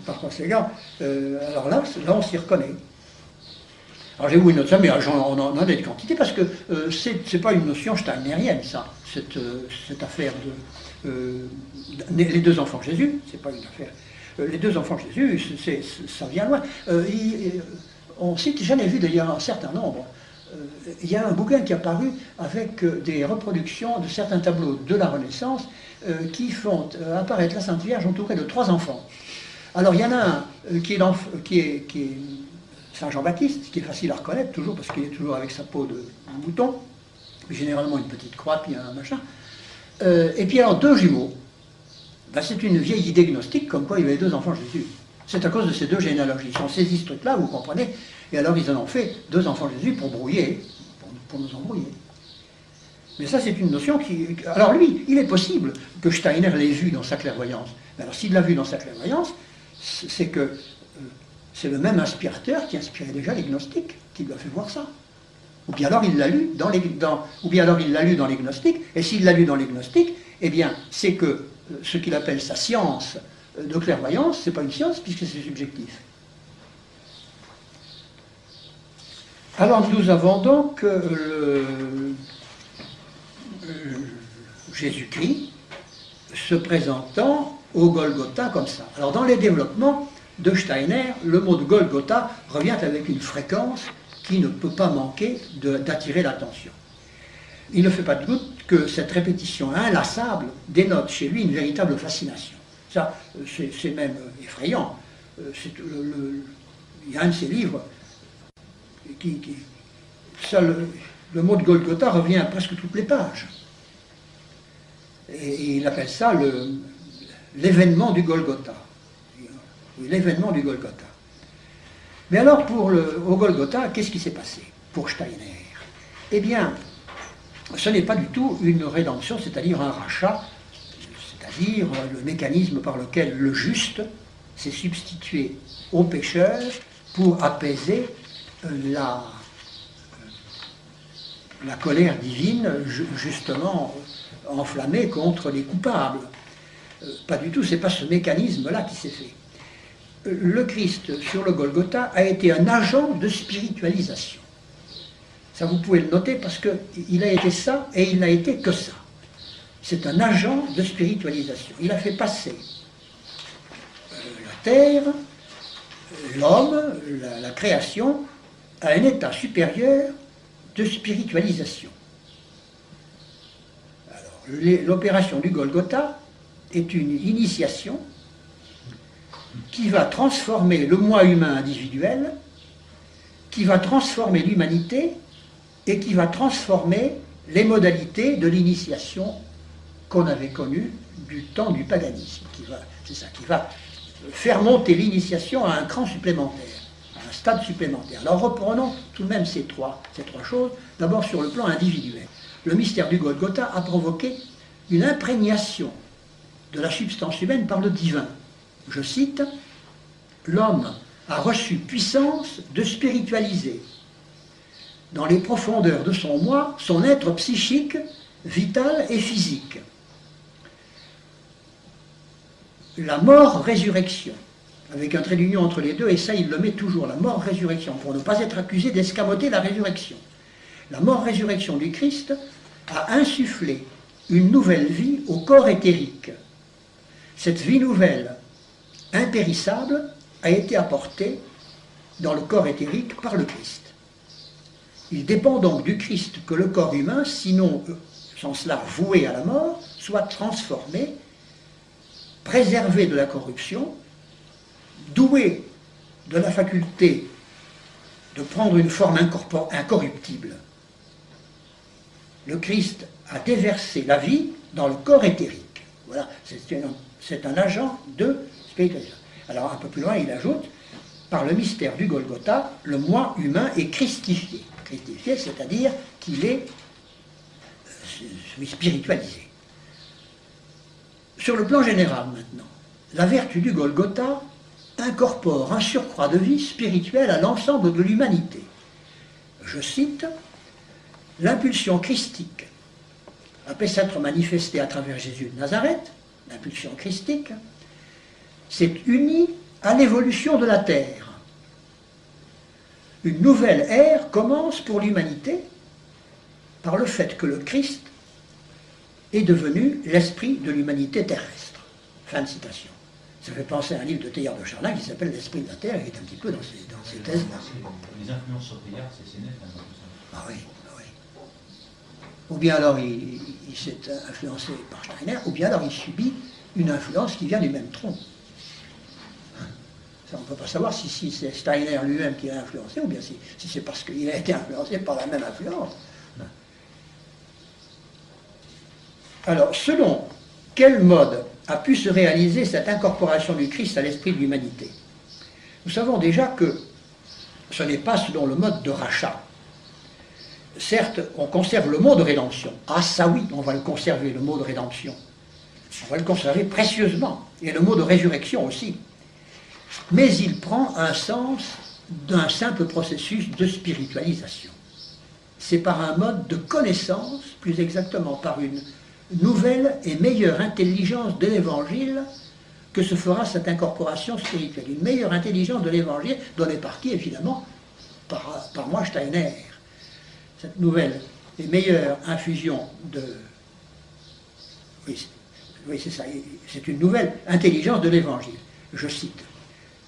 Par conséquent, alors là on s'y reconnaît. Alors j'ai vu une notion, mais on en a des quantités, parce que c'est pas une notion steinérienne, ça, cette affaire les deux enfants de Jésus, c'est pas une affaire. Les deux enfants de Jésus, ça vient loin. On cite, j'en ai vu d'ailleurs un certain nombre. Il y a un bouquin qui est apparu avec des reproductions de certains tableaux de la Renaissance qui font apparaître la Sainte Vierge entourée de 3 enfants. Alors il y en a un qui est Saint Jean-Baptiste, qui est facile à reconnaître toujours parce qu'il est toujours avec sa peau de mouton, généralement une petite croix puis un machin. Et puis alors 2 jumeaux. Ben, c'est une vieille idée gnostique comme quoi il y avait 2 enfants de Jésus. C'est à cause de ces 2 généalogies. Ils ont saisi ce truc-là, vous comprenez, et alors ils en ont fait 2 enfants de Jésus pour brouiller, pour nous embrouiller. Mais ça, c'est une notion qui... Alors lui, il est possible que Steiner l'ait vu dans sa clairvoyance. Mais alors s'il l'a vu dans sa clairvoyance, c'est que c'est le même inspirateur qui inspirait déjà les gnostiques, qui lui a fait voir ça. Ou bien alors il l'a lu dans les gnostiques, et s'il l'a lu dans les gnostiques, eh bien, c'est que ce qu'il appelle sa science de clairvoyance, c'est pas une science puisque c'est subjectif. Alors nous avons donc Jésus-Christ se présentant au Golgotha comme ça. Alors dans les développements de Steiner, le mot de Golgotha revient avec une fréquence qui ne peut pas manquer d'attirer l'attention. Il ne fait pas de doute que cette répétition inlassable dénote chez lui une véritable fascination. Ça, c'est même effrayant. Il y a un de ses livres le mot de Golgotha revient à presque toutes les pages. Et il appelle ça l'événement du Golgotha. L'événement du Golgotha. Mais alors, au Golgotha, qu'est-ce qui s'est passé pour Steiner? Eh bien, ce n'est pas du tout une rédemption, c'est-à-dire un rachat, c'est-à-dire le mécanisme par lequel le juste s'est substitué au pécheur pour apaiser la colère divine, justement enflammée contre les coupables. Pas du tout, ce n'est pas ce mécanisme-là qui s'est fait. Le Christ sur le Golgotha a été un agent de spiritualisation. Ça, vous pouvez le noter parce qu'il a été ça et il n'a été que ça. C'est un agent de spiritualisation. Il a fait passer la terre, l'homme, la création, à un état supérieur de spiritualisation. Alors, l'opération du Golgotha est une initiation qui va transformer le moi humain individuel, qui va transformer l'humanité et qui va transformer les modalités de l'initiation qu'on avait connue du temps du paganisme. C'est ça qui va faire monter l'initiation à un cran supplémentaire, à un stade supplémentaire. Alors reprenons tout de même ces trois choses. D'abord sur le plan individuel. Le mystère du Golgotha a provoqué une imprégnation de la substance humaine par le divin. Je cite, « L'homme a reçu puissance de spiritualiser dans les profondeurs de son moi, son être psychique, vital et physique. La mort-résurrection, avec un trait d'union entre les deux, et ça il le met toujours, la mort-résurrection, pour ne pas être accusé d'escamoter la résurrection. La mort-résurrection du Christ a insufflé une nouvelle vie au corps éthérique. Cette vie nouvelle, impérissable, a été apportée dans le corps éthérique par le Christ. Il dépend donc du Christ que le corps humain, sinon sans cela voué à la mort, soit transformé, préservé de la corruption, doué de la faculté de prendre une forme incorruptible. Le Christ a déversé la vie dans le corps éthérique. Voilà, c'est un agent de spiritualisation. Alors un peu plus loin, il ajoute, par le mystère du Golgotha, le moi humain est christifié. Christifié, c'est-à-dire qu'il est spiritualisé. Sur le plan général maintenant, la vertu du Golgotha incorpore un surcroît de vie spirituelle à l'ensemble de l'humanité. Je cite, « L'impulsion christique a pu s'être manifestée à travers Jésus de Nazareth, l'impulsion christique, s'est unie à l'évolution de la terre. Une nouvelle ère commence pour l'humanité par le fait que le Christ est devenu l'esprit de l'humanité terrestre. » Fin de citation. Ça fait penser à un livre de Teilhard de Chardin qui s'appelle L'Esprit de la Terre, qui est un petit peu dans ces thèses-là. Les influences sur Teilhard, c'est net. Ah oui, ah oui. Ou bien alors il s'est influencé par Steiner, ou bien alors il subit une influence qui vient du même tronc. Ça, on ne peut pas savoir si c'est Steiner lui-même qui l'a influencé, ou bien si c'est parce qu'il a été influencé par la même influence. Alors, selon quel mode a pu se réaliser cette incorporation du Christ à l'esprit de l'humanité? Nous savons déjà que ce n'est pas selon le mode de rachat. Certes, on conserve le mot de rédemption. Ah ça oui, on va le conserver, le mot de rédemption. On va le conserver précieusement. Et le mot de résurrection aussi. Mais il prend un sens d'un simple processus de spiritualisation. C'est par un mode de connaissance, plus exactement par une nouvelle et meilleure intelligence de l'Évangile que se fera cette incorporation spirituelle. Une meilleure intelligence de l'Évangile donnée par qui, évidemment, par moi, Steiner. Cette nouvelle et meilleure infusion de... Oui, Oui, c'est ça. C'est une nouvelle intelligence de l'Évangile. Je cite.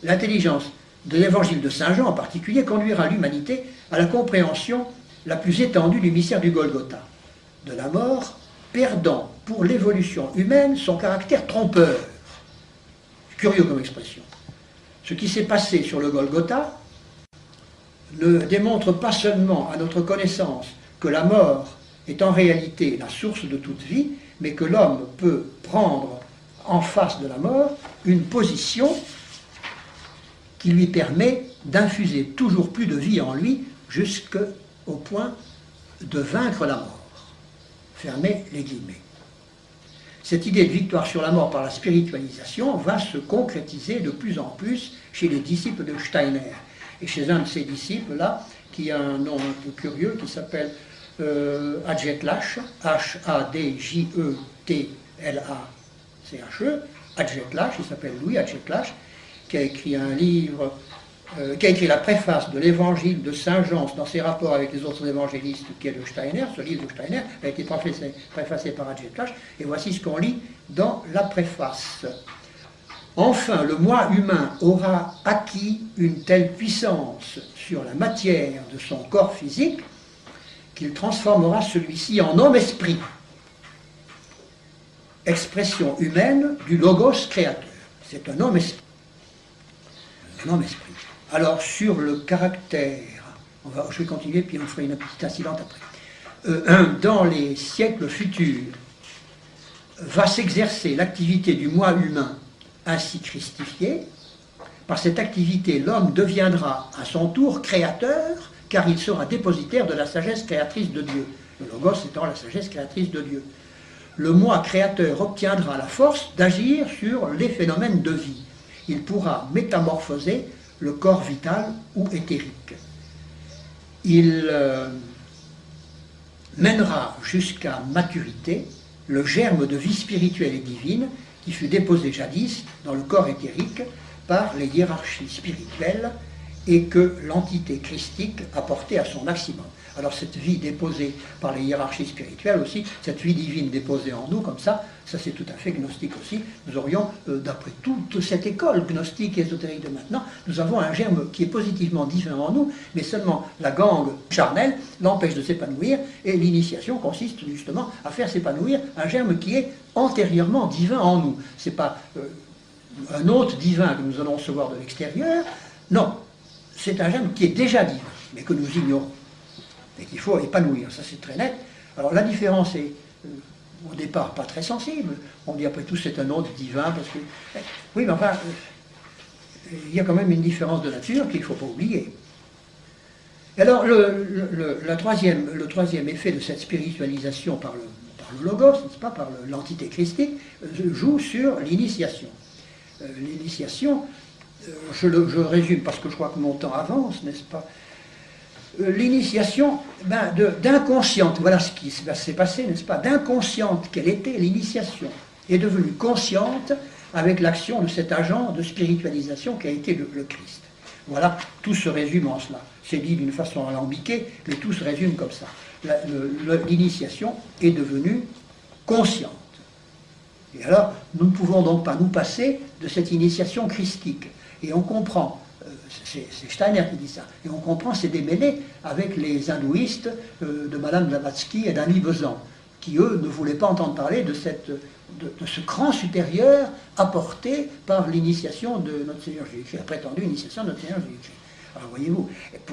L'intelligence de l'Évangile de Saint Jean en particulier conduira l'humanité à la compréhension la plus étendue du mystère du Golgotha, de la mort, perdant pour l'évolution humaine son caractère trompeur. Curieux comme expression. Ce qui s'est passé sur le Golgotha ne démontre pas seulement à notre connaissance que la mort est en réalité la source de toute vie, mais que l'homme peut prendre en face de la mort une position qui lui permet d'infuser toujours plus de vie en lui jusqu'au point de vaincre la mort. Fermez les guillemets. Cette idée de victoire sur la mort par la spiritualisation va se concrétiser de plus en plus chez les disciples de Steiner. Et chez un de ces disciples-là, qui a un nom un peu curieux, qui s'appelle Adjetlache, H-A-D-J-E-T-L-A-C-H-E, Adjetlache, il s'appelle Louis Adjetlache, qui a écrit un livre, qui a écrit la préface de l'évangile de Saint Jean dans ses rapports avec les autres évangélistes, qui est de Steiner. Ce livre de Steiner a été préfacé par Adjetlache, et voici ce qu'on lit dans la préface. Enfin, le moi humain aura acquis une telle puissance sur la matière de son corps physique qu'il transformera celui-ci en homme-esprit, expression humaine du logos créateur. C'est un homme-esprit. Un homme-esprit. Alors, sur le caractère, je vais continuer, puis on fera une petite incidente après. Dans les siècles futurs, va s'exercer l'activité du moi humain ainsi christifié. Par cette activité, l'homme deviendra à son tour créateur, car il sera dépositaire de la sagesse créatrice de Dieu. Le logos étant la sagesse créatrice de Dieu. Le moi créateur obtiendra la force d'agir sur les phénomènes de vie. Il pourra métamorphoser le corps vital ou éthérique. Il mènera jusqu'à maturité le germe de vie spirituelle et divine qui fut déposé jadis dans le corps éthérique par les hiérarchies spirituelles et que l'entité christique a porté à son maximum. Alors cette vie déposée par les hiérarchies spirituelles aussi, cette vie divine déposée en nous comme ça c'est tout à fait gnostique aussi. Nous aurions, d'après toute cette école gnostique et ésotérique de maintenant, nous avons un germe qui est positivement divin en nous, mais seulement la gangue charnelle l'empêche de s'épanouir, et l'initiation consiste justement à faire s'épanouir un germe qui est antérieurement divin en nous. Ce n'est pas un autre divin que nous allons recevoir de l'extérieur, non, c'est un germe qui est déjà divin, mais que nous ignorons, et qu'il faut épanouir, ça c'est très net. Alors la différence est, au départ, pas très sensible, on dit après tout c'est un autre divin, parce que... Oui, mais enfin, il y a quand même une différence de nature qu'il ne faut pas oublier. Et alors, le troisième effet de cette spiritualisation par le logos, n'est-ce pas, par l'entité christique, joue sur l'initiation. L'initiation, je résume parce que je crois que mon temps avance, n'est-ce pas? L'initiation d'inconsciente, voilà ce qui s'est passé, n'est-ce pas? D'inconsciente qu'elle était, l'initiation est devenue consciente avec l'action de cet agent de spiritualisation qui a été le Christ. Voilà, tout se résume en cela. C'est dit d'une façon alambiquée, mais tout se résume comme ça. L'initiation est devenue consciente. Et alors, nous ne pouvons donc pas nous passer de cette initiation christique. Et on comprend, c'est Steiner qui dit ça, et on comprend ces démêlés avec les hindouistes de Madame Blavatsky et d'Annie Besant, qui eux ne voulaient pas entendre parler de ce cran supérieur apporté par l'initiation de notre Seigneur Jésus-Christ, la prétendue initiation de notre Seigneur Jésus-Christ. Alors voyez-vous,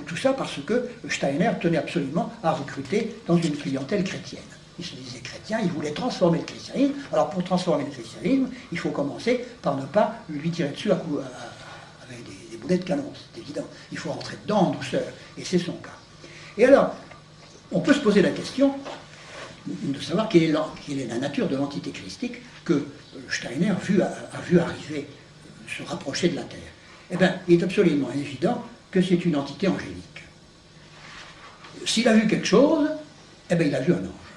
tout ça parce que Steiner tenait absolument à recruter dans une clientèle chrétienne. Il se disait chrétien, il voulait transformer le christianisme. Alors pour transformer le christianisme, il faut commencer par ne pas lui tirer dessus avec des boulets de canon, c'est évident. Il faut rentrer dedans en douceur, et c'est son cas. Et alors, on peut se poser la question de savoir quelle est la nature de l'entité christique que Steiner a vu arriver, se rapprocher de la Terre. Eh bien, il est absolument évident que c'est une entité angélique. S'il a vu quelque chose, eh bien, il a vu un ange.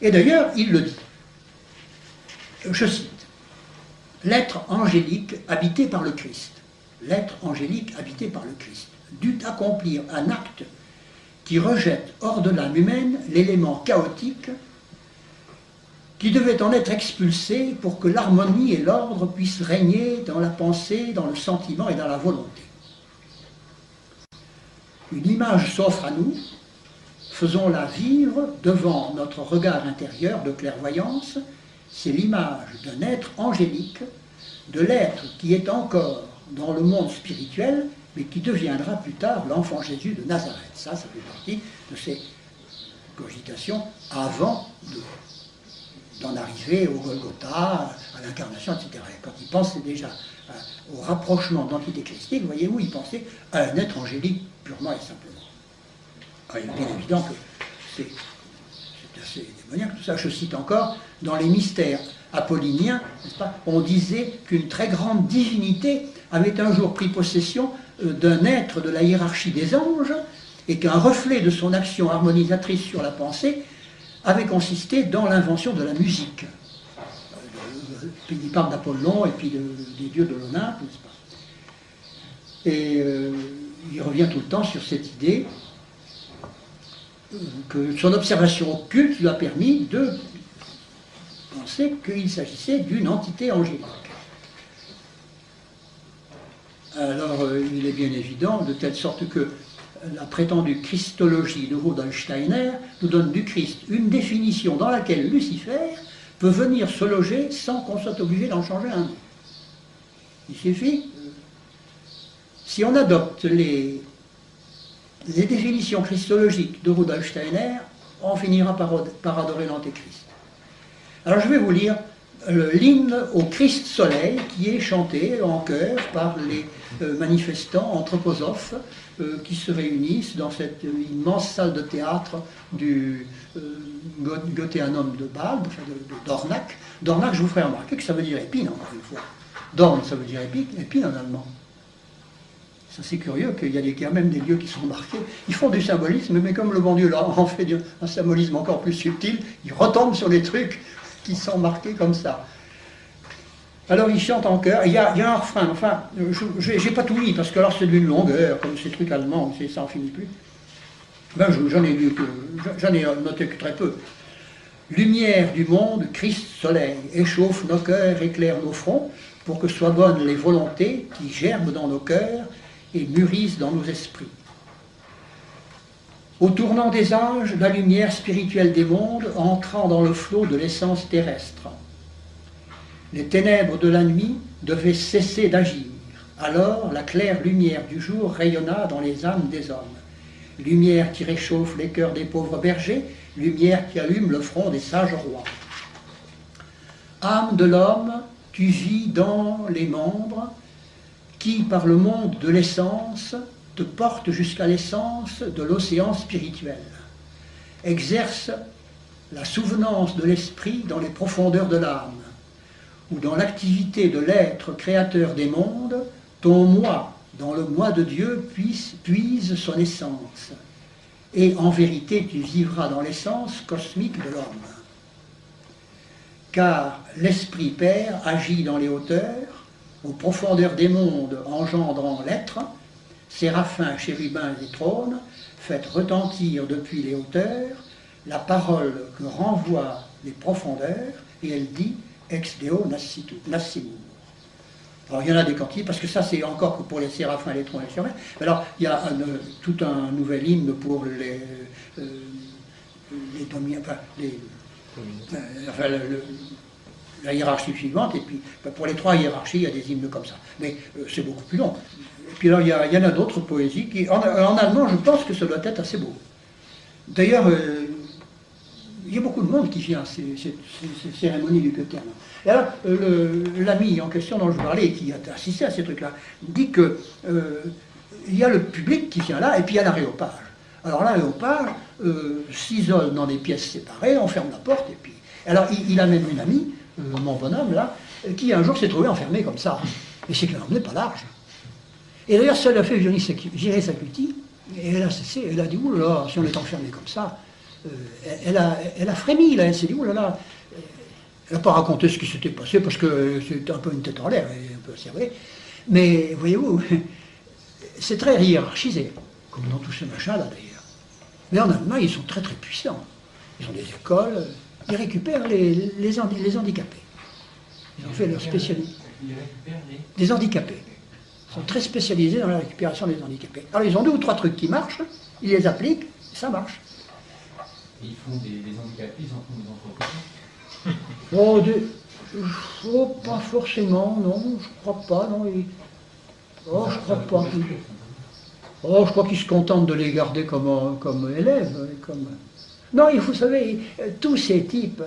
Et d'ailleurs, il le dit. Je cite, « L'être angélique habité par le Christ, l'être angélique habité par le Christ, dut accomplir un acte qui rejette hors de l'âme humaine l'élément chaotique qui devait en être expulsé pour que l'harmonie et l'ordre puissent régner dans la pensée, dans le sentiment et dans la volonté. Une image s'offre à nous, faisons-la vivre devant notre regard intérieur de clairvoyance. C'est l'image d'un être angélique, de l'être qui est encore dans le monde spirituel, mais qui deviendra plus tard l'enfant Jésus de Nazareth. Ça fait partie de ces cogitations avant d'en arriver au Golgotha, à l'incarnation, etc. Et quand il pensait déjà au rapprochement d'entité christique, voyez-vous, il pensait à un être angélique purement et simplement. Alors, il est bien évident que c'est assez démoniaque tout ça. Je cite encore, dans les mystères apolliniens, n'est-ce pas, on disait qu'une très grande divinité avait un jour pris possession d'un être de la hiérarchie des anges et qu'un reflet de son action harmonisatrice sur la pensée avait consisté dans l'invention de la musique. Il parle d'Apollon et puis des dieux de l'Olympe, n'est-ce pas. Et il revient tout le temps sur cette idée que son observation occulte lui a permis de penser qu'il s'agissait d'une entité angélique. Alors, il est bien évident, de telle sorte que la prétendue christologie de Rudolf Steiner nous donne du Christ une définition dans laquelle Lucifer peut venir se loger sans qu'on soit obligé d'en changer un mot. Il suffit, si on adopte les définitions christologiques de Rudolf Steiner, on finira par adorer l'Antéchrist. Alors je vais vous lire l'hymne au Christ Soleil qui est chanté en chœur par les manifestants anthroposophes qui se réunissent dans cette immense salle de théâtre du Goetheanum de Bâle, enfin de Dornach. Dornach, je vous ferai remarquer que ça veut dire épine, encore une fois. Dorn, ça veut dire épine en allemand. C'est assez curieux qu'il y a quand même des lieux qui sont marqués. Ils font du symbolisme, mais comme le bon Dieu en fait un symbolisme encore plus subtil, ils retombent sur les trucs qui sont marqués comme ça. Alors ils chantent en chœur, il y a un refrain, enfin, je n'ai pas tout mis, parce que alors c'est d'une longueur, comme ces trucs allemands, ça n'en finit plus. Ben, j'en ai noté que très peu. Lumière du monde, Christ soleil, échauffe nos cœurs, éclaire nos fronts, pour que soient bonnes les volontés qui germent dans nos cœurs et mûrissent dans nos esprits. Au tournant des âges, la lumière spirituelle des mondes entrant dans le flot de l'essence terrestre. Les ténèbres de la nuit devaient cesser d'agir. Alors la claire lumière du jour rayonna dans les âmes des hommes. Lumière qui réchauffe les cœurs des pauvres bergers, lumière qui allume le front des sages rois. Âme de l'homme, tu vis dans les membres qui, par le monde de l'essence, te portent jusqu'à l'essence de l'océan spirituel. Exerce la souvenance de l'esprit dans les profondeurs de l'âme, où dans l'activité de l'être créateur des mondes, ton moi, dans le moi de Dieu, puise son essence. Et en vérité, tu vivras dans l'essence cosmique de l'homme. Car l'Esprit Père agit dans les hauteurs, aux profondeurs des mondes engendrant l'être, séraphins, chérubins et trônes, faites retentir depuis les hauteurs la parole que renvoient les profondeurs, et elle dit ex deo nascimur. Alors il y en a des cantiques, parce que ça c'est encore que pour les séraphins, les trônes et les chérubins. Alors il y a tout un nouvel hymne pour la hiérarchie suivante, et puis pour les trois hiérarchies, il y a des hymnes comme ça. Mais c'est beaucoup plus long. Et puis alors, il y en a d'autres poésies qui, en allemand, je pense que ça doit être assez beau. D'ailleurs, il y a beaucoup de monde qui vient à ces cérémonies du Goetheanum. Et alors, l'ami en question dont je parlais, et qui a assisté à ces trucs-là, dit que il y a le public qui vient là, et puis il y a l'aréopage. Alors l'aréopage s'isole dans des pièces séparées, on ferme la porte, et puis... Alors, il a même une amie, mon bonhomme, là, qui un jour s'est trouvé enfermé comme ça. Et c'est qu'elle n'emmenait pas large. Et d'ailleurs, ça lui a fait virer sa cutie, et elle a cessé, elle a dit, oulala, si on est enfermé comme ça, elle a frémi, là, elle s'est dit, oulala, elle n'a pas raconté ce qui s'était passé, parce que c'était un peu une tête en l'air, et un peu cervelée, mais voyez-vous, c'est très hiérarchisé, comme dans tous ces machins-là, d'ailleurs. Mais en Allemagne, ils sont très très puissants. Ils ont des écoles, Ils récupèrent les handicapés. Ils ont fait leur spécialité. Ils récupèrent des handicapés. Ils sont très spécialisés dans la récupération des handicapés. Alors ils ont 2 ou 3 trucs qui marchent, ils les appliquent, et ça marche. Et ils font des handicapés, ils en font des entreprises. Pas forcément, non, je crois pas, non. Je crois pas. Je crois qu'ils se contentent de les garder comme élèves. Non, vous savez, tous ces types,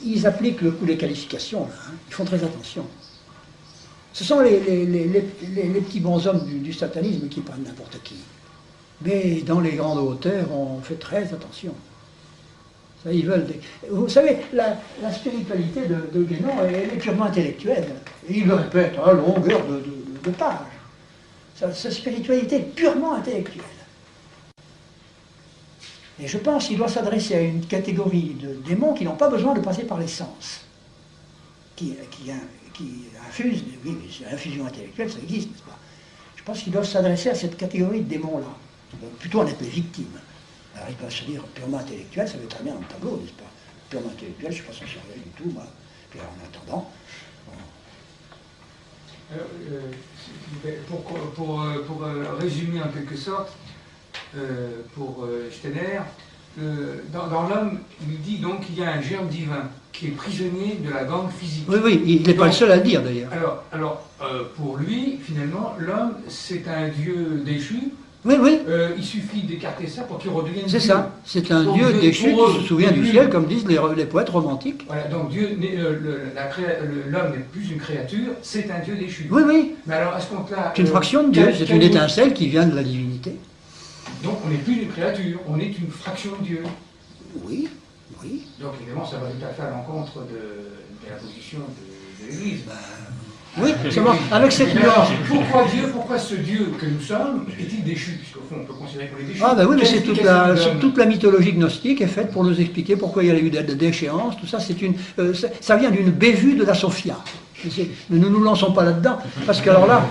ils appliquent les qualifications, là, hein. Ils font très attention. Ce sont les petits bonshommes du satanisme qui prennent n'importe qui. Mais dans les grandes hauteurs, on fait très attention. Ça, ils veulent Vous savez, la spiritualité de Guénon, elle est purement intellectuelle. Et il le répète à longueur de page. Sa spiritualité est purement intellectuelle. Et je pense qu'il doit s'adresser à une catégorie de démons qui n'ont pas besoin de passer par les sens. Qui infusent, oui, c'est l'infusion intellectuelle, ça existe, n'est-ce pas? Je pense qu'ils doivent s'adresser à cette catégorie de démons-là. Plutôt en être les victimes. Alors ils peuvent se dire purement intellectuel, ça va très bien dans le tableau, n'est-ce pas? Purement intellectuel, je ne suis pas censé regarder du tout, moi. Puis en attendant. Pour résumer en quelque sorte, pour Steiner, dans l'homme, il dit donc qu'il y a un germe divin qui est prisonnier de la gangue physique. Oui, il n'est pas le seul à le dire d'ailleurs. Alors pour lui, finalement, l'homme, c'est un dieu déchu. Oui. Il suffit d'écarter ça pour qu'il redevienne C'est Dieu. ça, c'est un dieu déchu qui se souvient du ciel, comme disent les poètes romantiques. Voilà, donc l'homme n'est plus une créature, c'est un dieu déchu. Oui. Mais alors, à ce compte-là... C'est une fraction de Dieu, c'est une étincelle qui vient de la divinité. Donc on n'est plus une créature, on est une fraction de Dieu. Oui. Donc évidemment, ça va tout à fait à l'encontre de la position de l'Église. Oui, seulement avec cette nuance. Pourquoi ce Dieu que nous sommes est-il déchu? Puisqu'au fond, on peut considérer qu'on est déchu. Ah ben oui, mais c'est toute la mythologie gnostique est faite pour nous expliquer pourquoi il y a eu des déchéances. Tout ça, ça vient d'une bévue de la Sophia. Ne nous lançons pas là-dedans, parce qu'alors là,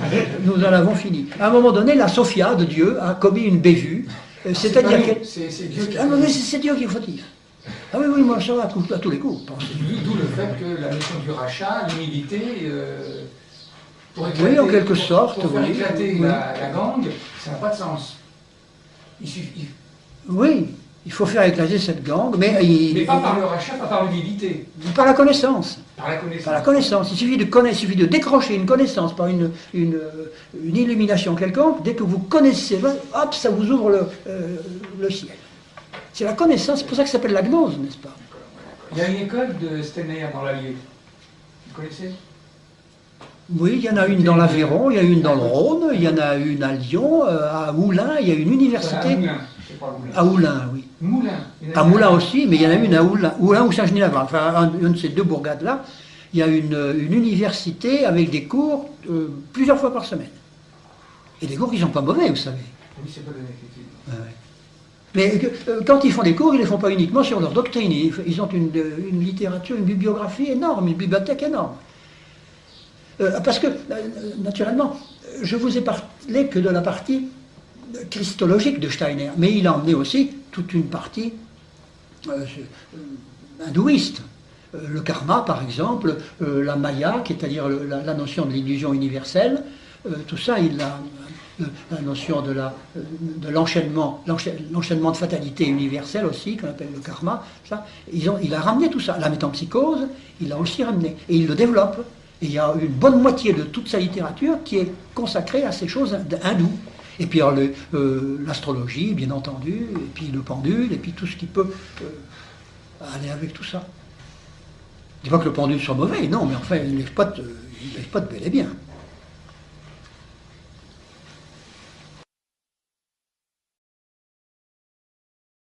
nous en avons fini. À un moment donné, la Sophia de Dieu a commis une bévue, c'est-à-dire que... C'est Dieu qui... c'est Dieu qui est fautif. Ah oui, moi ça va à tous les coups. D'où le fait que la notion du rachat, l'humilité, pour oui, en quelque sorte. Pour faire éclater la gangue, ça n'a pas de sens. Il suffit. Oui, il faut faire éclater cette gangue, mais pas par le rachat, pas par l'humilité. Par la connaissance. Par la connaissance. Il suffit de connaître, il suffit de décrocher une connaissance par une illumination quelconque. Dès que vous connaissez, hop, ça vous ouvre le ciel. C'est la connaissance, c'est pour ça que ça s'appelle la gnose, n'est-ce pas? Il y a une école de Steiner dans l'Allier. Vous connaissez? Oui, il y en a une dans l'Aveyron, il y a une dans le Rhône, il y en a une à Lyon, à Moulins, il y a une université. À Moulins, oui. Moulins. À Moulins aussi, mais il y en a une à Moulins ou Saint-Genis-Laval. Enfin, une de ces 2 bourgades-là, il y a une université avec des cours plusieurs fois par semaine. Et des cours qui ne sont pas mauvais, vous savez. Oui, c'est pas de l'inquiétude. Ouais. Mais quand ils font des cours, ils ne les font pas uniquement sur leur doctrine. Ils ont une littérature, une bibliographie énorme, une bibliothèque énorme. Parce que, naturellement, je vous ai parlé que de la partie christologique de Steiner, mais il a emmené aussi toute une partie hindouiste. Le karma, par exemple, la maya, c'est-à-dire la notion de l'illusion universelle, tout ça, il a... la notion de l'enchaînement de fatalité universelle aussi, qu'on appelle le karma, ça, il a ramené tout ça. La métempsychose, il l'a aussi ramené. Et il le développe. Et il y a une bonne moitié de toute sa littérature qui est consacrée à ces choses hindoues. Et puis l'astrologie, bien entendu, et puis le pendule, et puis tout ce qui peut aller avec tout ça. Je ne dis pas que le pendule soit mauvais, non, mais enfin, il l'exploite bel et bien.